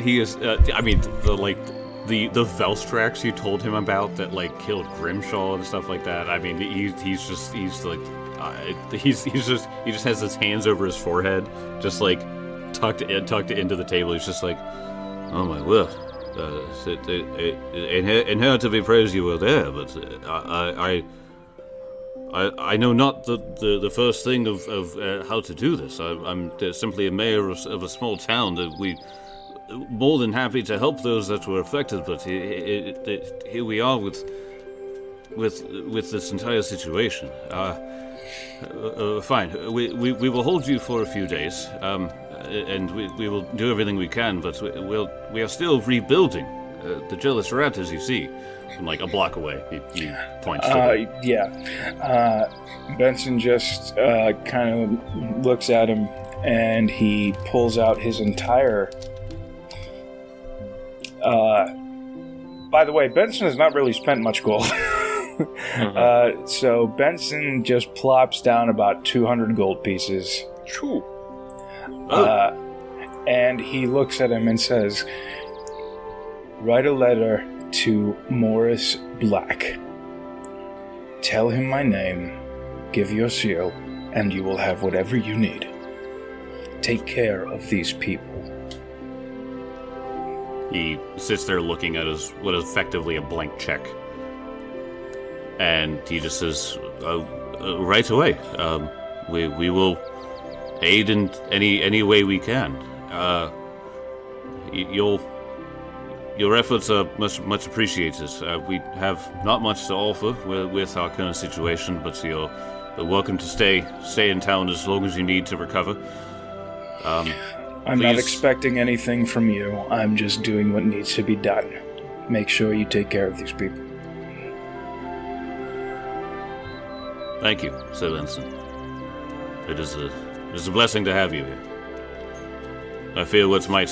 He is. I mean, the Velstrax you told him about that like killed Grimshaw and stuff like that. I mean, he just has his hands over his forehead, just like tucked into the table. He's just like, oh my word, inherently praise you were there, but I know not the first thing of how to do this. I'm simply a mayor of a small town that we. More than happy to help those that were affected, but here we are with this entire situation. Fine, we will hold you for a few days, and we will do everything we can. But we are still rebuilding the Jealous Rat, as you see, from like a block away. He points. Benson just kind of looks at him, and he pulls out his entire. By the way, Benson has not really spent much gold. So Benson just plops down about 200 gold pieces. True. And he looks at him and says, write a letter to Morris Black. Tell him my name, give your seal, and you will have whatever you need. Take care of these people. He sits there looking at what is effectively a blank check. And he just says, right away, we will aid in any way we can. Your efforts are much appreciated. We have not much to offer with our current situation, but you're welcome to stay in town as long as you need to recover. I'm not expecting anything from you. I'm just doing what needs to be done. Make sure you take care of these people. Thank you, Sir Benson. It is a blessing to have you here. I fear what might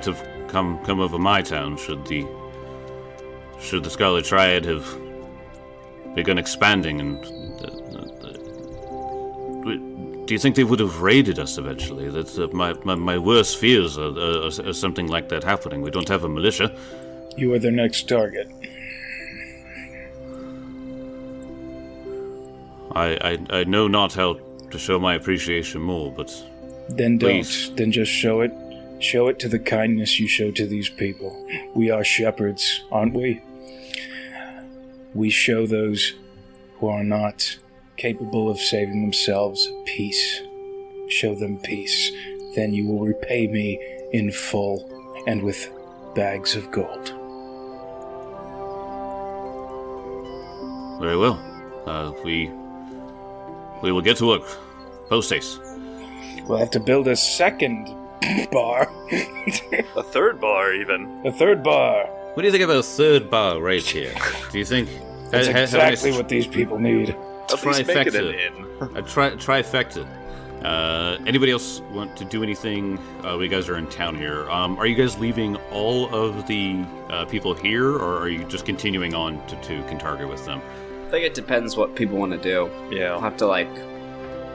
have come over my town should the Scarlet Triad have begun expanding and. Do you think they would have raided us eventually? That's my worst fears are something like that happening. We don't have a militia. You are their next target. I know not how to show my appreciation more, but then don't. Please. Then just show it. Show it to the kindness you show to these people. We are shepherds, aren't we? We show those who are not capable of saving themselves peace. Show them peace. Then you will repay me in full and with bags of gold. Very well. We will get to work. Post haste. We'll have to build a second bar. A third bar, even. A third bar. What do you think about a third bar right here? Do you think That's exactly what these people need. At least make it an inn. A trifecta. Anybody else want to do anything? You guys are in town here. Are you guys leaving all of the people here, or are you just continuing on to Kintarga with them? I think it depends what people want to do. Yeah. I'll have to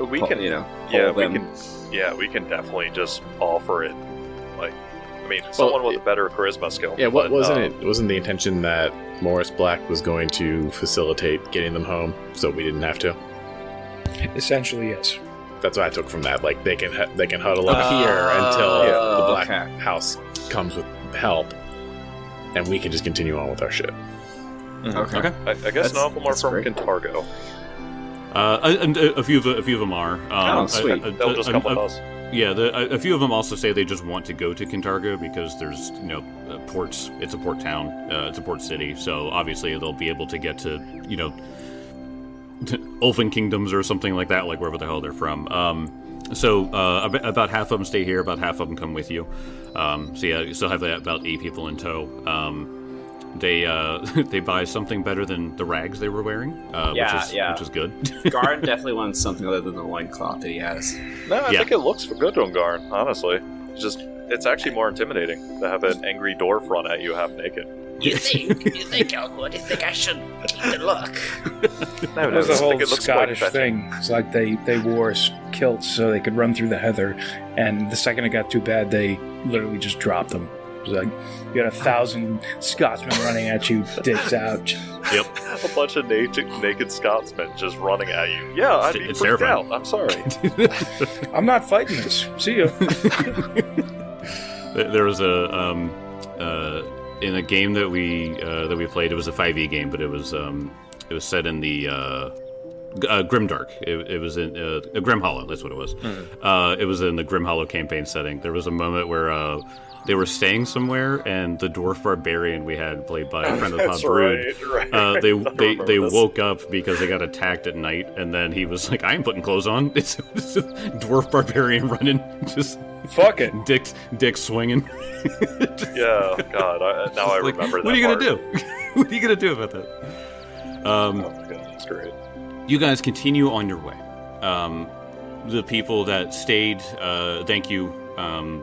we can definitely just offer it. Someone with a better charisma skill. Yeah, wasn't the intention that Morris Black was going to facilitate getting them home, so we didn't have to? Essentially, yes. That's what I took from that. Like they can huddle up here until the Black House comes with help, and we can just continue on with our shit. Okay. I guess none of them are from Kintargo. And a few of them are. Sweet. They'll just come with us. Yeah, a few of them also say they just want to go to Kintargo because there's, ports. It's a port town. It's a port city. So obviously they'll be able to get to, to Elfin Kingdoms or something like that, like wherever the hell they're from. So about half of them stay here, about half of them come with you. So yeah, you still have about 8 people in tow. They buy something better than the rags they were wearing, which is good. Garn definitely wants something other than the loincloth that he has. No, I think it looks good on Garn, honestly. It's actually more intimidating to have an angry dwarf run at you half naked. You think, Elwood? You think I should keep the look? No, there's a whole Scottish thing. It's like they wore kilts so they could run through the heather, and the second it got too bad, they literally just dropped them. It was like you had 1,000 Scotsmen running at you, dicks out. Yep. A bunch of naked Scotsmen just running at you. Yeah, I'd be freaked terrifying. out. I'm sorry. I'm not fighting this. See ya. There was in a game that we played. It was a 5e game, but it was set in the Grimdark. It was in Grim Hollow. That's what it was. It was in the Grim Hollow campaign setting. There was a moment where they were staying somewhere, and the dwarf barbarian we had, played by a friend of the pod, Brood, they woke up because they got attacked at night, and then he was like, "I ain't putting clothes on." It's a dwarf barbarian running, just fuck it, dick swinging. Yeah, God. Now I remember that. What are you gonna do? What are you gonna do about that? Oh my God, that's great. You guys continue on your way. The people that stayed, thank you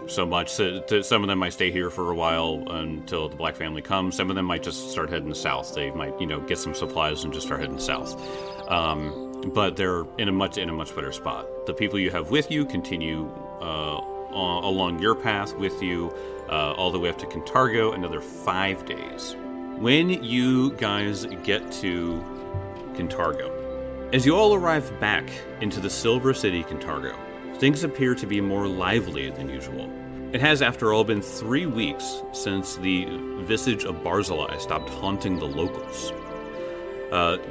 so much. Some of them might stay here for a while until the Black family comes. Some of them might just start heading south. They might, get some supplies and just start heading south. But they're in a much better spot. The people you have with you continue along your path with you all the way up to Kintargo, another 5 days. When you guys get to Kintargo, as you all arrive back into the Silver City, Kintargo, things appear to be more lively than usual. It has, after all, been 3 weeks since the visage of Barzillai stopped haunting the locals.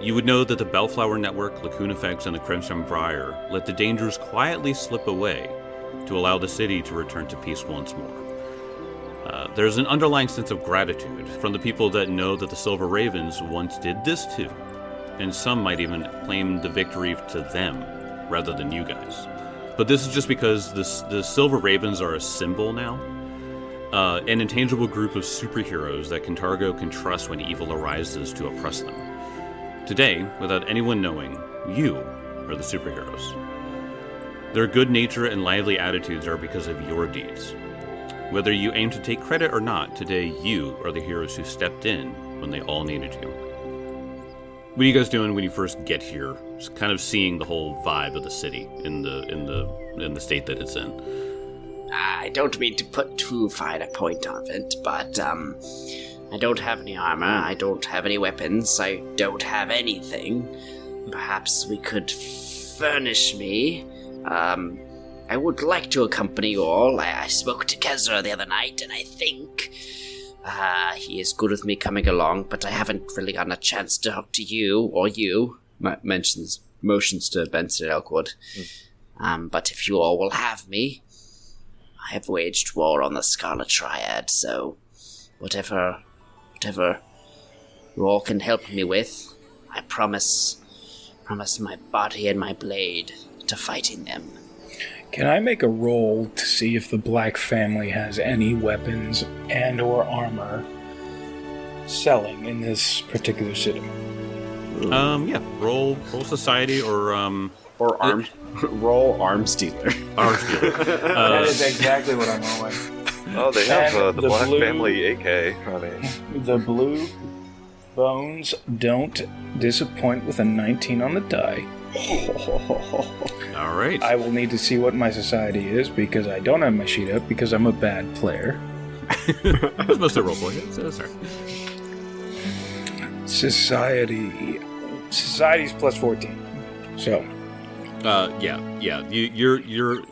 You would know that the Bellflower Network, Lacunifex, and the Crimson Briar let the dangers quietly slip away to allow the city to return to peace once more. There's an underlying sense of gratitude from the people that know that the Silver Ravens once did this too, and some might even claim the victory to them rather than you guys. But this is just because the Silver Ravens are a symbol now, an intangible group of superheroes that Kintargo can trust when evil arises to oppress them. Today, without anyone knowing, you are the superheroes. Their good nature and lively attitudes are because of your deeds. Whether you aim to take credit or not, today you are the heroes who stepped in when they all needed you. What are you guys doing when you first get here? Just kind of seeing the whole vibe of the city in the state that it's in. I don't mean to put too fine a point on it, but I don't have any armor, I don't have any weapons, I don't have anything. Perhaps we could furnish me. I would like to accompany you all. I spoke to Kezra the other night, and I think he is good with me coming along, but I haven't really gotten a chance to talk to you, or you. Motions to Benson and Elkwood. But if you all will have me, I have waged war on the Scarlet Triad, so whatever you all can help me with, I promise my body and my blade to fighting them. Can I make a roll to see if the Black family has any weapons and or armor selling in this particular city? Yeah. Roll society or arms. Roll arms dealer. Arms dealer. That is exactly what I'm rolling. Oh, they have the Black blue, family AK. I mean, the blue bones don't disappoint with a 19 on the die. All right. I will need to see what my society is because I don't have my sheet up because I'm a bad player. That's mostly roleplay. Sorry. Society's plus 14. So. Yeah. You're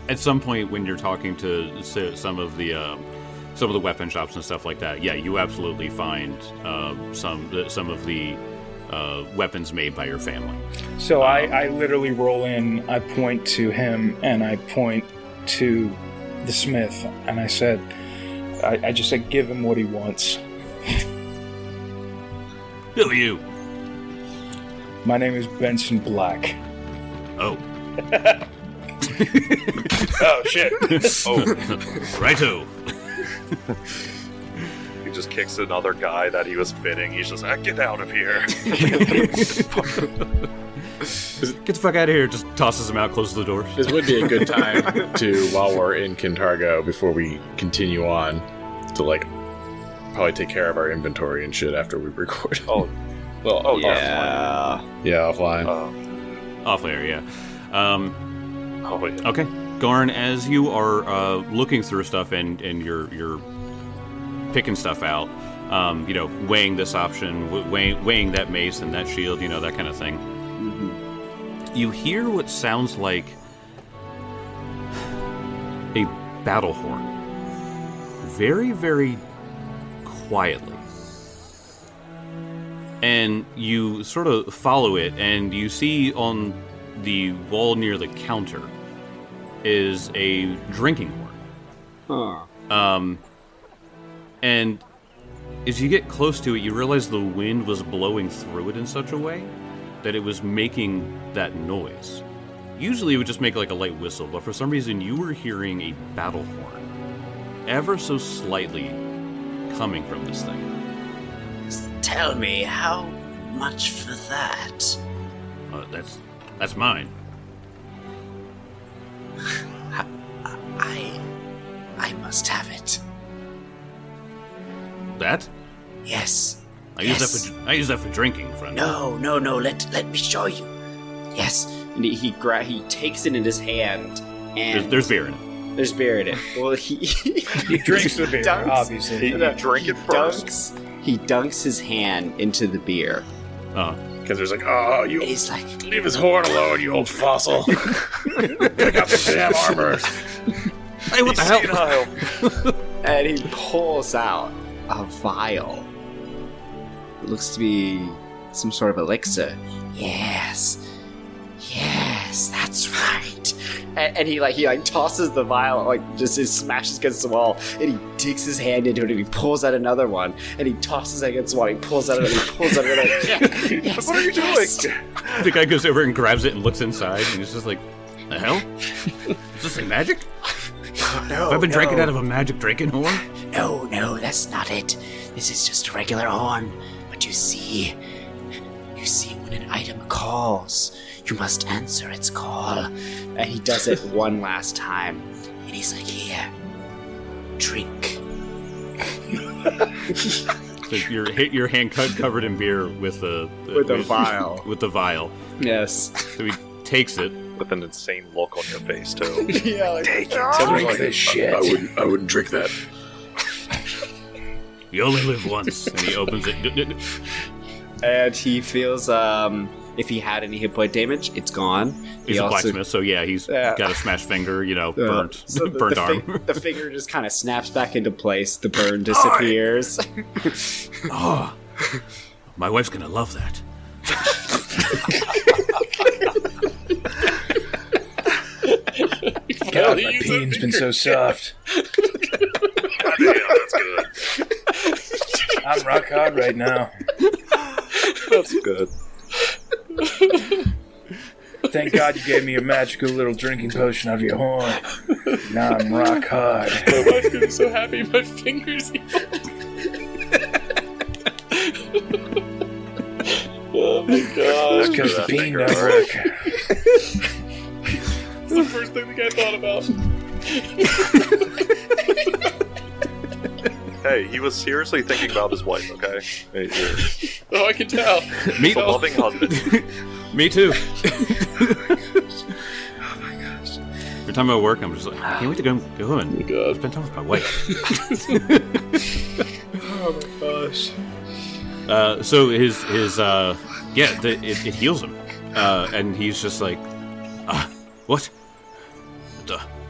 at some point when you're talking to some of the weapon shops and stuff like that. Yeah, you absolutely find some of the weapons made by your family. So I literally roll in, I point to him, and I point to the smith, and I said, I just said, give him what he wants. Who are you? My name is Benson Black. Oh. Oh, shit. Oh. Righto. He just kicks another guy that he was fitting. He's just like, get out of here. Get the fuck out of here. Just tosses him out, closes the door. This would be a good time to, while we're in Kintargo, before we continue on, to like probably take care of our inventory and shit after we record. Oh, well, oh Yeah. yeah, offline. Off layer, yeah. Oh, yeah. Okay. Garn, as you are looking through stuff and you're picking stuff out, weighing this option, weighing that mace and that shield, that kind of thing. Mm-hmm. You hear what sounds like a battle horn. Very, very quietly. And you sort of follow it, and you see on the wall near the counter is a drinking horn. Huh. And as you get close to it, you realize the wind was blowing through it in such a way that it was making that noise. Usually it would just make like a light whistle, but for some reason you were hearing a battle horn ever so slightly coming from this thing. Tell me, how much for that? That's mine. I must have it. That? Yes. I use that for drinking, friend. No. Let me show you. Yes. And he takes it in his hand, and There's beer in it. there's beer in it. Well, he Drinks the beer, obviously. You drink it first. He dunks his hand into the beer. Because there's like, oh, you It's like, leave his horn alone, you old fossil. Pick up the damn armor. Hey, what the hell? And he pulls out a vial. It looks to be some sort of elixir. yes, that's right. And he tosses the vial, just smashes against the wall, and he digs his hand into it, and he pulls out another one, and he tosses it against the wall, he pulls out another, he pulls out another. Yes, What are you doing? The guy goes over and grabs it and looks inside, and he's just like, the hell? Is this like magic? No, Have I been drinking out of a magic drinking horn? No, that's not it. This is just a regular horn. But you see when an item calls, you must answer its call. And he does it one last time. And he's like, here, drink. So your hand covered in beer with the vial. With the vial. Yes. So he takes it. With an insane look on your face, too. Yeah, Take it. Drink this shit. I wouldn't drink that. You only live once. And he opens it. and he feels if he had any hit point damage, it's gone. He's a blacksmith, so yeah, he's got a smashed finger, burnt, So burnt arm. The finger just kind of snaps back into place. The burn disappears. Oh, my wife's gonna love that. God, my peen's been so soft. Goddamn, that's good. I'm rock hard right now. That's good. Thank God you gave me a magical little drinking potion out of your horn. Now I'm rock hard. My wife's gonna be so happy my fingers healed. Oh my god. It's because the peen don't work. It's the first thing the guy thought about. Hey, he was seriously thinking about his wife, okay? Hey, Oh, I can tell. he's a loving husband. Me too. Every time I work, I'm just like, I can't wait to go home and God. spend time with my wife. Oh my gosh. So his it heals him, and he's just like, what?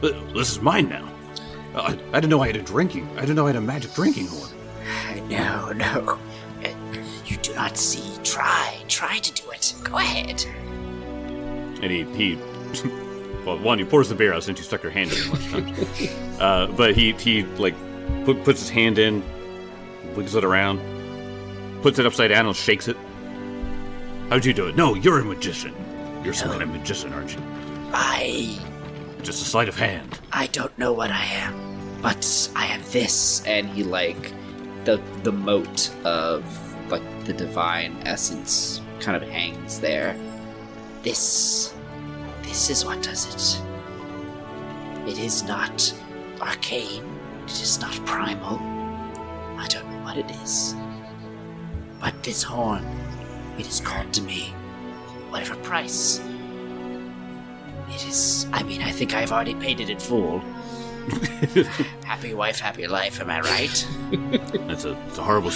This is mine now. I didn't know I had a magic drinking horn. No. You do not see? Try to do it. Go ahead. And he well, one, he pours the beer out since you stuck your hand in it a bunch of times. But he like puts his hand in, wiggles it around, puts it upside down and shakes it. How'd you do it? No, you're a magician. You're some kind of magician, aren't you? Just a sleight of hand. I don't know what I am, but I am this. And he like the mote of like the divine essence kind of hangs there. This is what does it. It is not arcane. It is not primal. I don't know what it is. But this horn, it is called to me. Whatever price. It is, I mean, I think I've already paid it in full. Happy wife, happy life, am I right? It's a horrible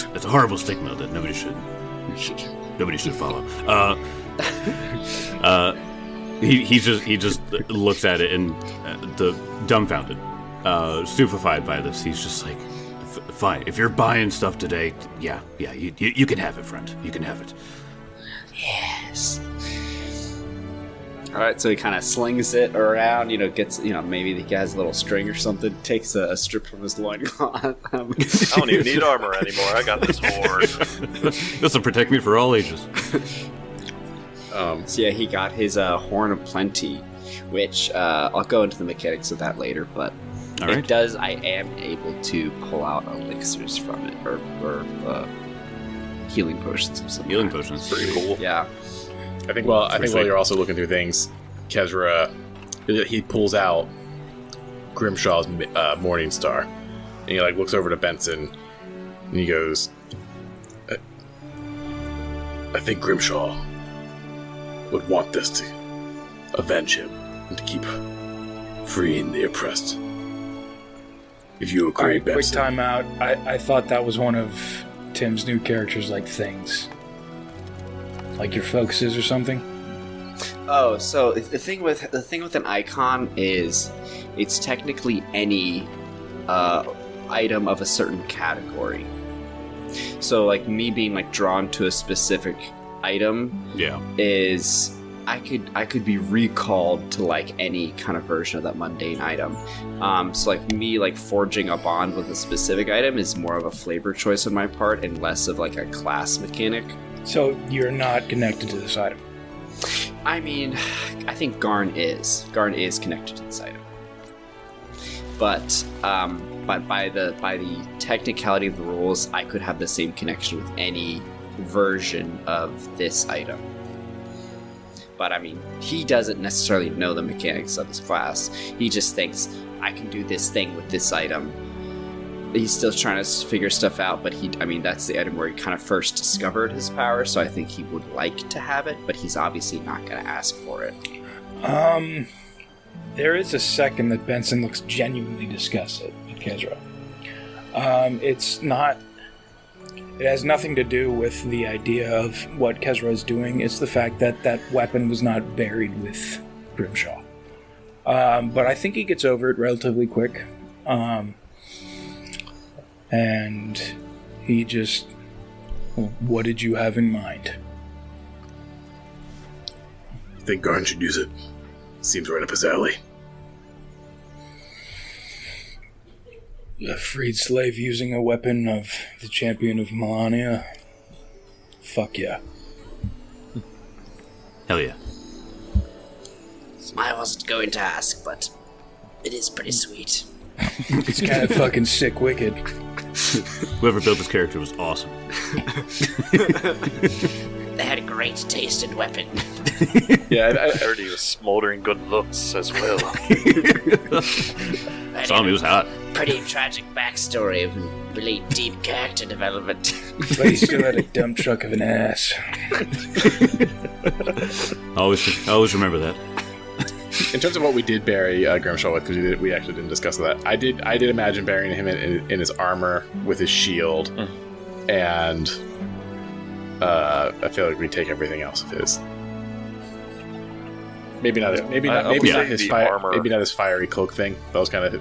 stigma that nobody should follow. He just looks at it and dumbfounded, stupefied by this. He's just like, fine. If you're buying stuff today, yeah, you can have it, friend. You can have it. Yes. All right, so he kind of slings it around, gets, maybe he has a little string or something, takes a strip from his loincloth. I don't even need armor anymore. I got this horn. This will protect me for all ages. So yeah, he got his Horn of Plenty, which I'll go into the mechanics of that later, but it does, I am able to pull out elixirs from it, or healing potions of some kind. Healing potions. Pretty cool. Yeah. I think while you're also looking through things, Kezra, he pulls out Grimshaw's Morning Star, and he like looks over to Benson, and he goes, I think Grimshaw would want this to avenge him and to keep freeing the oppressed. If you agree, Alright, quick Benson. time out. I thought that was one of Tim's new characters, like things. Like your focuses or something? Oh, so the thing with an icon is it's technically any item of a certain category. So like me being like drawn to a specific item is I could be recalled to like any kind of version of that mundane item. So like me like forging a bond with a specific item is more of a flavor choice on my part and less of like a class mechanic. So you're not connected to this item? I mean, I think Garn is connected to this item, but by the technicality of the rules, I could have the same connection with any version of this item. But I mean, he doesn't necessarily know the mechanics of his class. He just thinks I can do this thing with this item. He's still trying to figure stuff out, but that's the item where he kind of first discovered his power, so I think he would like to have it, but he's obviously not going to ask for it. There is a second that Benson looks genuinely disgusted at Kezra. It has nothing to do with the idea of what Kezra is doing. It's the fact that that weapon was not buried with Grimshaw. But I think he gets over it relatively quick. And he just... What did you have in mind? I think Garn should use it. Seems right up his alley. A freed slave using a weapon of the champion of Melania? Fuck yeah. Hell yeah. I wasn't going to ask, but it is pretty sweet. It's kind of fucking sick wicked. Whoever built this character was awesome. They had a great taste in weapon. Yeah, I heard he was smoldering good looks as well. Saw him, he was hot. Pretty tragic backstory of really deep character development. But he still had a dump truck of an ass. Always remember that. In terms of what we did bury Grimshaw with, because we actually didn't discuss that, I did imagine burying him in his armor with his shield, and I feel like we take everything else of his. Maybe not his fiery cloak thing. That was kind of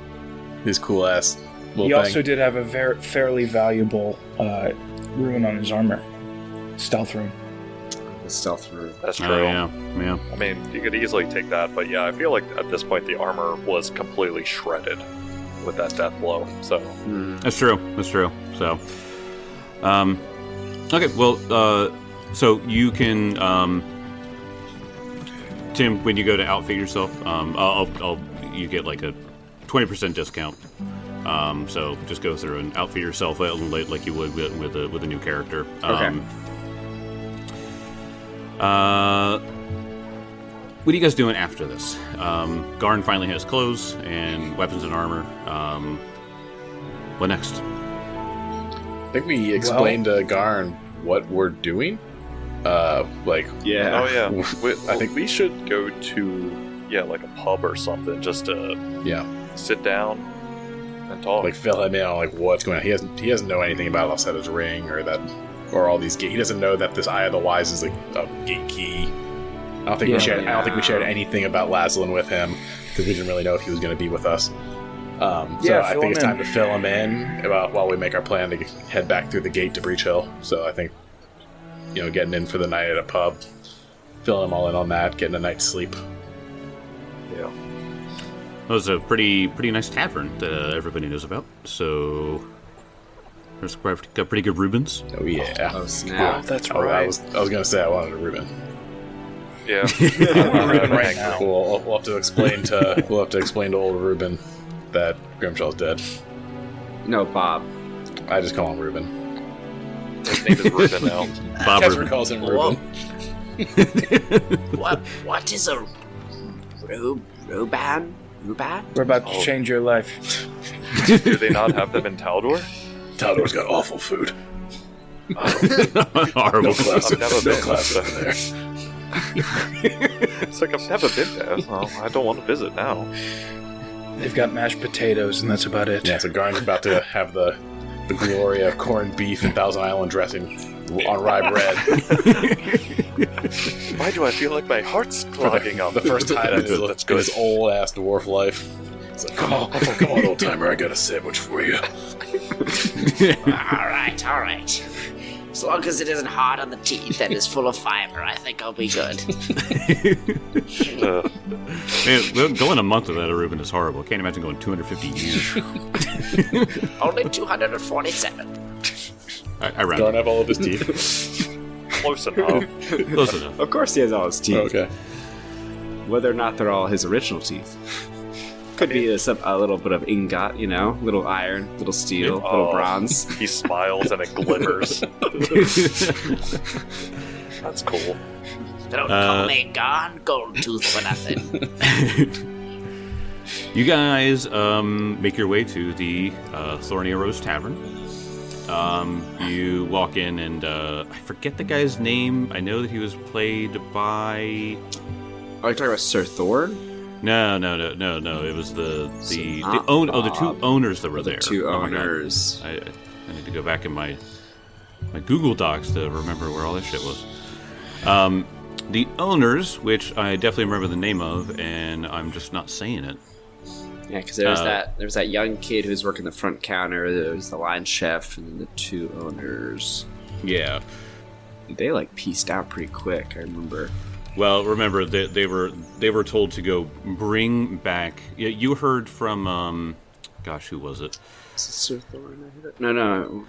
his cool ass little thing. He also did have a fairly valuable rune on his armor. Stealth room. The stealth room. That's true. Oh, yeah. I mean, you could easily take that, but yeah, I feel like at this point the armor was completely shredded with that death blow. So That's true. So, okay. Well, so you can, Tim, when you go to outfit yourself, you get like a 20% discount. So just go through and outfit yourself like you would with a new character. Okay. What are you guys doing after this? Garn finally has clothes and weapons and armor. What next? I think we explained to Garn what we're doing. Yeah. oh yeah, I think we should go to like a pub or something just to sit down and talk. Like fill him in on like what's going on. He doesn't know anything about Alcetta's ring or all these he doesn't know that this Eye of the Wise is like a gate key. I don't think we shared anything about Laszlo with him because we didn't really know if he was going to be with us. So I think it's time to fill him in while we make our plan to head back through the gate to Breach Hill. So I think getting in for the night at a pub, filling them all in on that, getting a night's sleep. Yeah. It was a pretty nice tavern that everybody knows about. So there's got pretty good Rubens. Oh yeah. Oh snap. That's I right. was gonna say I wanted a Reuben. Yeah. right now. We'll have to explain to old Reuben that Grimshaw's dead. No, Bob. I just call him Reuben. His name is Reuben now. Bob Casper Rubin. calls him Reuben. What is a Ruban? We're about to change your life. Do they not have them in Taldor? Taldor's got awful food. Horrible. Class, I've never no been. class over there. It's like I've never been there. So I don't want to visit now. They've got mashed potatoes, and that's about it. Yeah, so Garn's about to have the glory of corned beef and Thousand Island dressing on rye bread. Why do I feel like my heartt's clogging up? The first time in That's good. his old ass dwarf life. It's like, Come on, old timer, I got a sandwich for you. All right. As long as it isn't hard on the teeth and is full of fiber, I think I'll be good. Man, going a month without a Reuben is horrible. Can't imagine going 250 years. Only 247. I Garn rounded. have all of his teeth. Close enough. Close enough. Of course he has all his teeth. Okay. Whether or not they're all his original teeth. Could be a little bit of ingot, little iron, little steel, little bronze. He smiles and it glimmers. That's cool. Don't call me Gone Goldtooth for nothing. You guys make your way to the Thornia Rose Tavern. You walk in and I forget the guy's name. I know that he was played by... Are you talking about Sir Thor? No. It was the two owners that were there. The two Oh my God. owners. I need to go back in my Google Docs to remember where all this shit was. The owners, which I definitely remember the name of, and I'm just not saying it. Yeah, because there was that young kid who was working the front counter. There was the line chef, and then the two owners. Yeah. They pieced out pretty quick. I remember. Well, remember that they were told to go bring back. Yeah, you heard from who was it? Is it Sir Thor? No.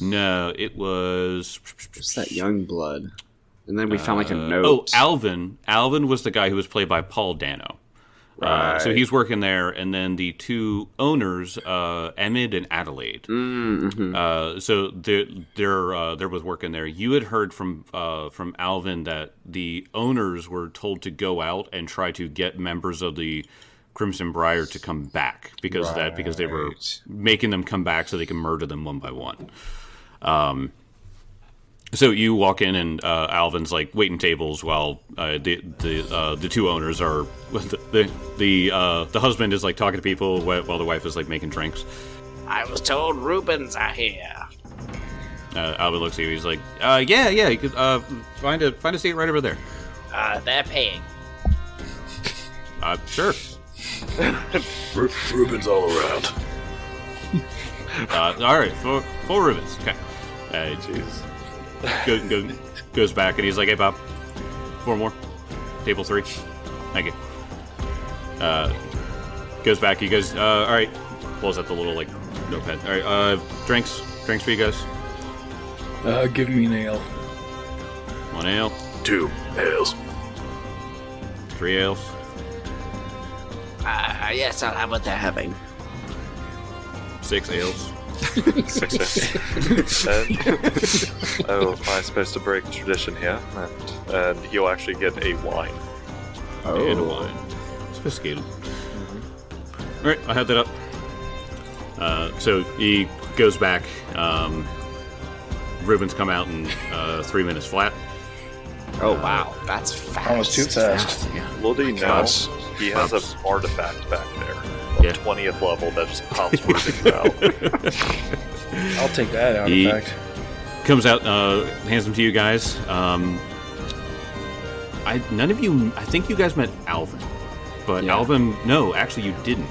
No, it was. It's that young blood. And then we found a note. Alvin. Alvin was the guy who was played by Paul Dano. Right. So he's working there, and then the two owners, Emid and Adelaide. Mm-hmm. So they're both working there. You had heard from Alvin that the owners were told to go out and try to get members of the Crimson Briar to come back because they were making them come back so they can murder them one by one. So you walk in and Alvin's waiting tables while the two owners are the husband is talking to people while the wife is making drinks. I was told Rubens are here. Alvin looks at you. He's like, yeah. You could find a seat right over there. They're paying. Sure. Reuben's all around. All right, four Rubens. Okay. Jeez. goes back and he's like, "Hey, Bob, 4 more. Table 3. Thank you." Goes back. He goes, "All right." Pulls out the little notepad. All right, drinks for you guys. Give me an ale. 1 ale. 2 ales. 3 ales. Yes, I'll have what they're having. 6 ales. 6 and oh, am I supposed to break tradition here? And he'll actually get a wine. And a wine. Sophisticated. Alright, I had that up. So he goes back. Ruben's come out in 3 minutes flat. Oh wow, that's fast. Almost too fast. Little do you know, he has an artifact back there. 20th level that just pops Ruben out. I'll take that artifact. Comes out, hands them to you guys. None of you. I think you guys met Alvin, but Alvin. No, actually, you didn't.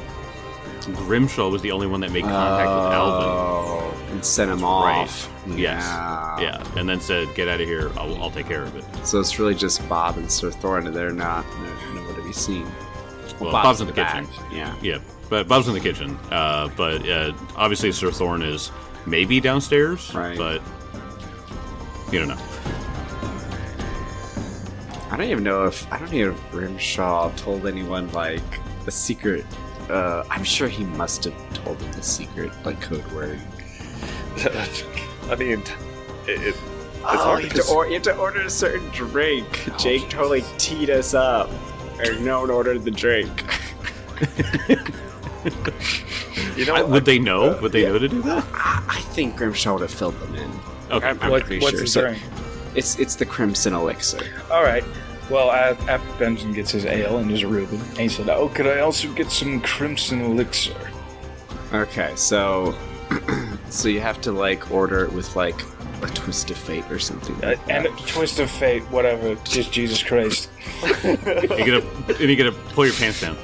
Grimshaw was the only one that made contact with Alvin and sent him off. Yes, yeah, and then said, "Get out of here. I'll take care of it." So it's really just Bob and Sir Thorn, and they're nowhere to be seen. Well, Bob's in the back. kitchen. Yeah, but Bob's in the kitchen. But obviously, Sir Thorn is maybe downstairs, right? But you don't know. I don't even know if Grimshaw told anyone like a secret. I'm sure he must have told them the secret code word. I mean, it's hard you have to order a certain drink. Jake totally teed us up. Or no one ordered the drink. Would they know? Would they know to do that? I think Grimshaw would have filled them in. Okay, I'm pretty what's sure. the drink? It's the Crimson Elixir. All right. Well, after Benson gets his ale and his Reuben, and he said, "Oh, could I also get some Crimson Elixir?" Okay, so you have to order it with a twist of fate or something. And a twist of fate, whatever. Just Jesus Christ. You gotta pull your pants down.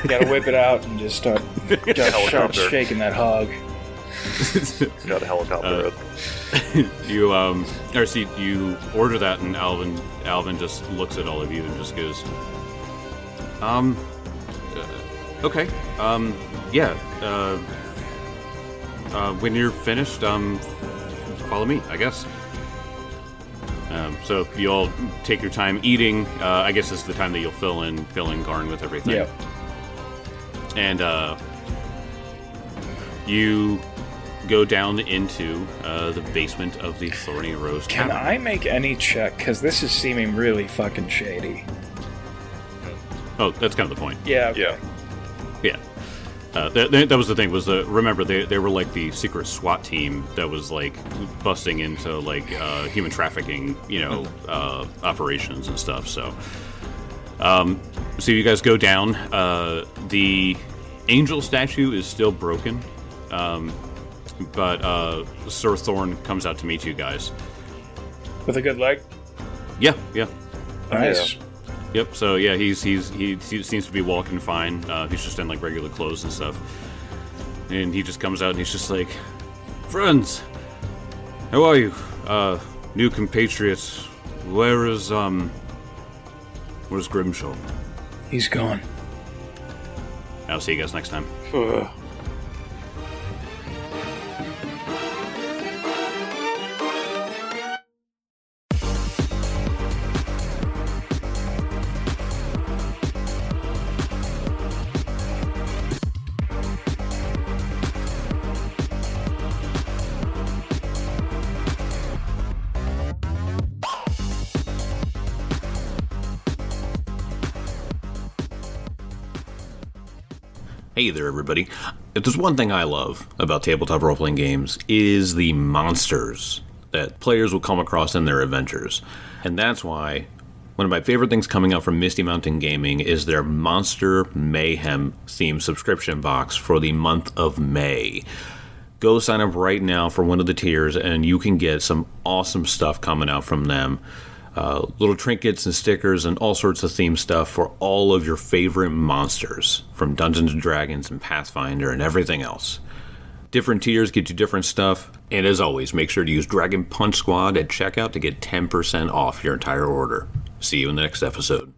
You gotta whip it out and just start shaking that hog. Got a helicopter. You order that, and Alvin just looks at all of you and just goes, okay, yeah, when you're finished, follow me, I guess. So you all take your time eating. I guess this is the time that you'll fill in Garn with everything. Yeah. And you go down into the basement of the Thorny Rose Can Tavern. I make any check? Because this is seeming really fucking shady. Oh, that's kind of the point. Yeah. Okay. Yeah. That was the thing. Remember they were like the secret SWAT team that was busting into human trafficking, operations and stuff. So you guys go down. The angel statue is still broken. But Sir Thorn comes out to meet you guys. With a good leg? Yeah. Nice. Yep. So yeah, he seems to be walking fine. He's just in regular clothes and stuff. And he just comes out and he's just like, "Friends, how are you? New compatriots. Where's Grimshaw?" He's gone. I'll see you guys next time. Hey there, everybody. If there's one thing I love about tabletop role-playing games is the monsters that players will come across in their adventures. And that's why one of my favorite things coming out from Misty Mountain Gaming is their Monster Mayhem themed subscription box for the month of May. Go sign up right now for one of the tiers and you can get some awesome stuff coming out from them. Little trinkets and stickers and all sorts of theme stuff for all of your favorite monsters from Dungeons & Dragons and Pathfinder and everything else. Different tiers get you different stuff. And as always, make sure to use Dragon Punch Squad at checkout to get 10% off your entire order. See you in the next episode.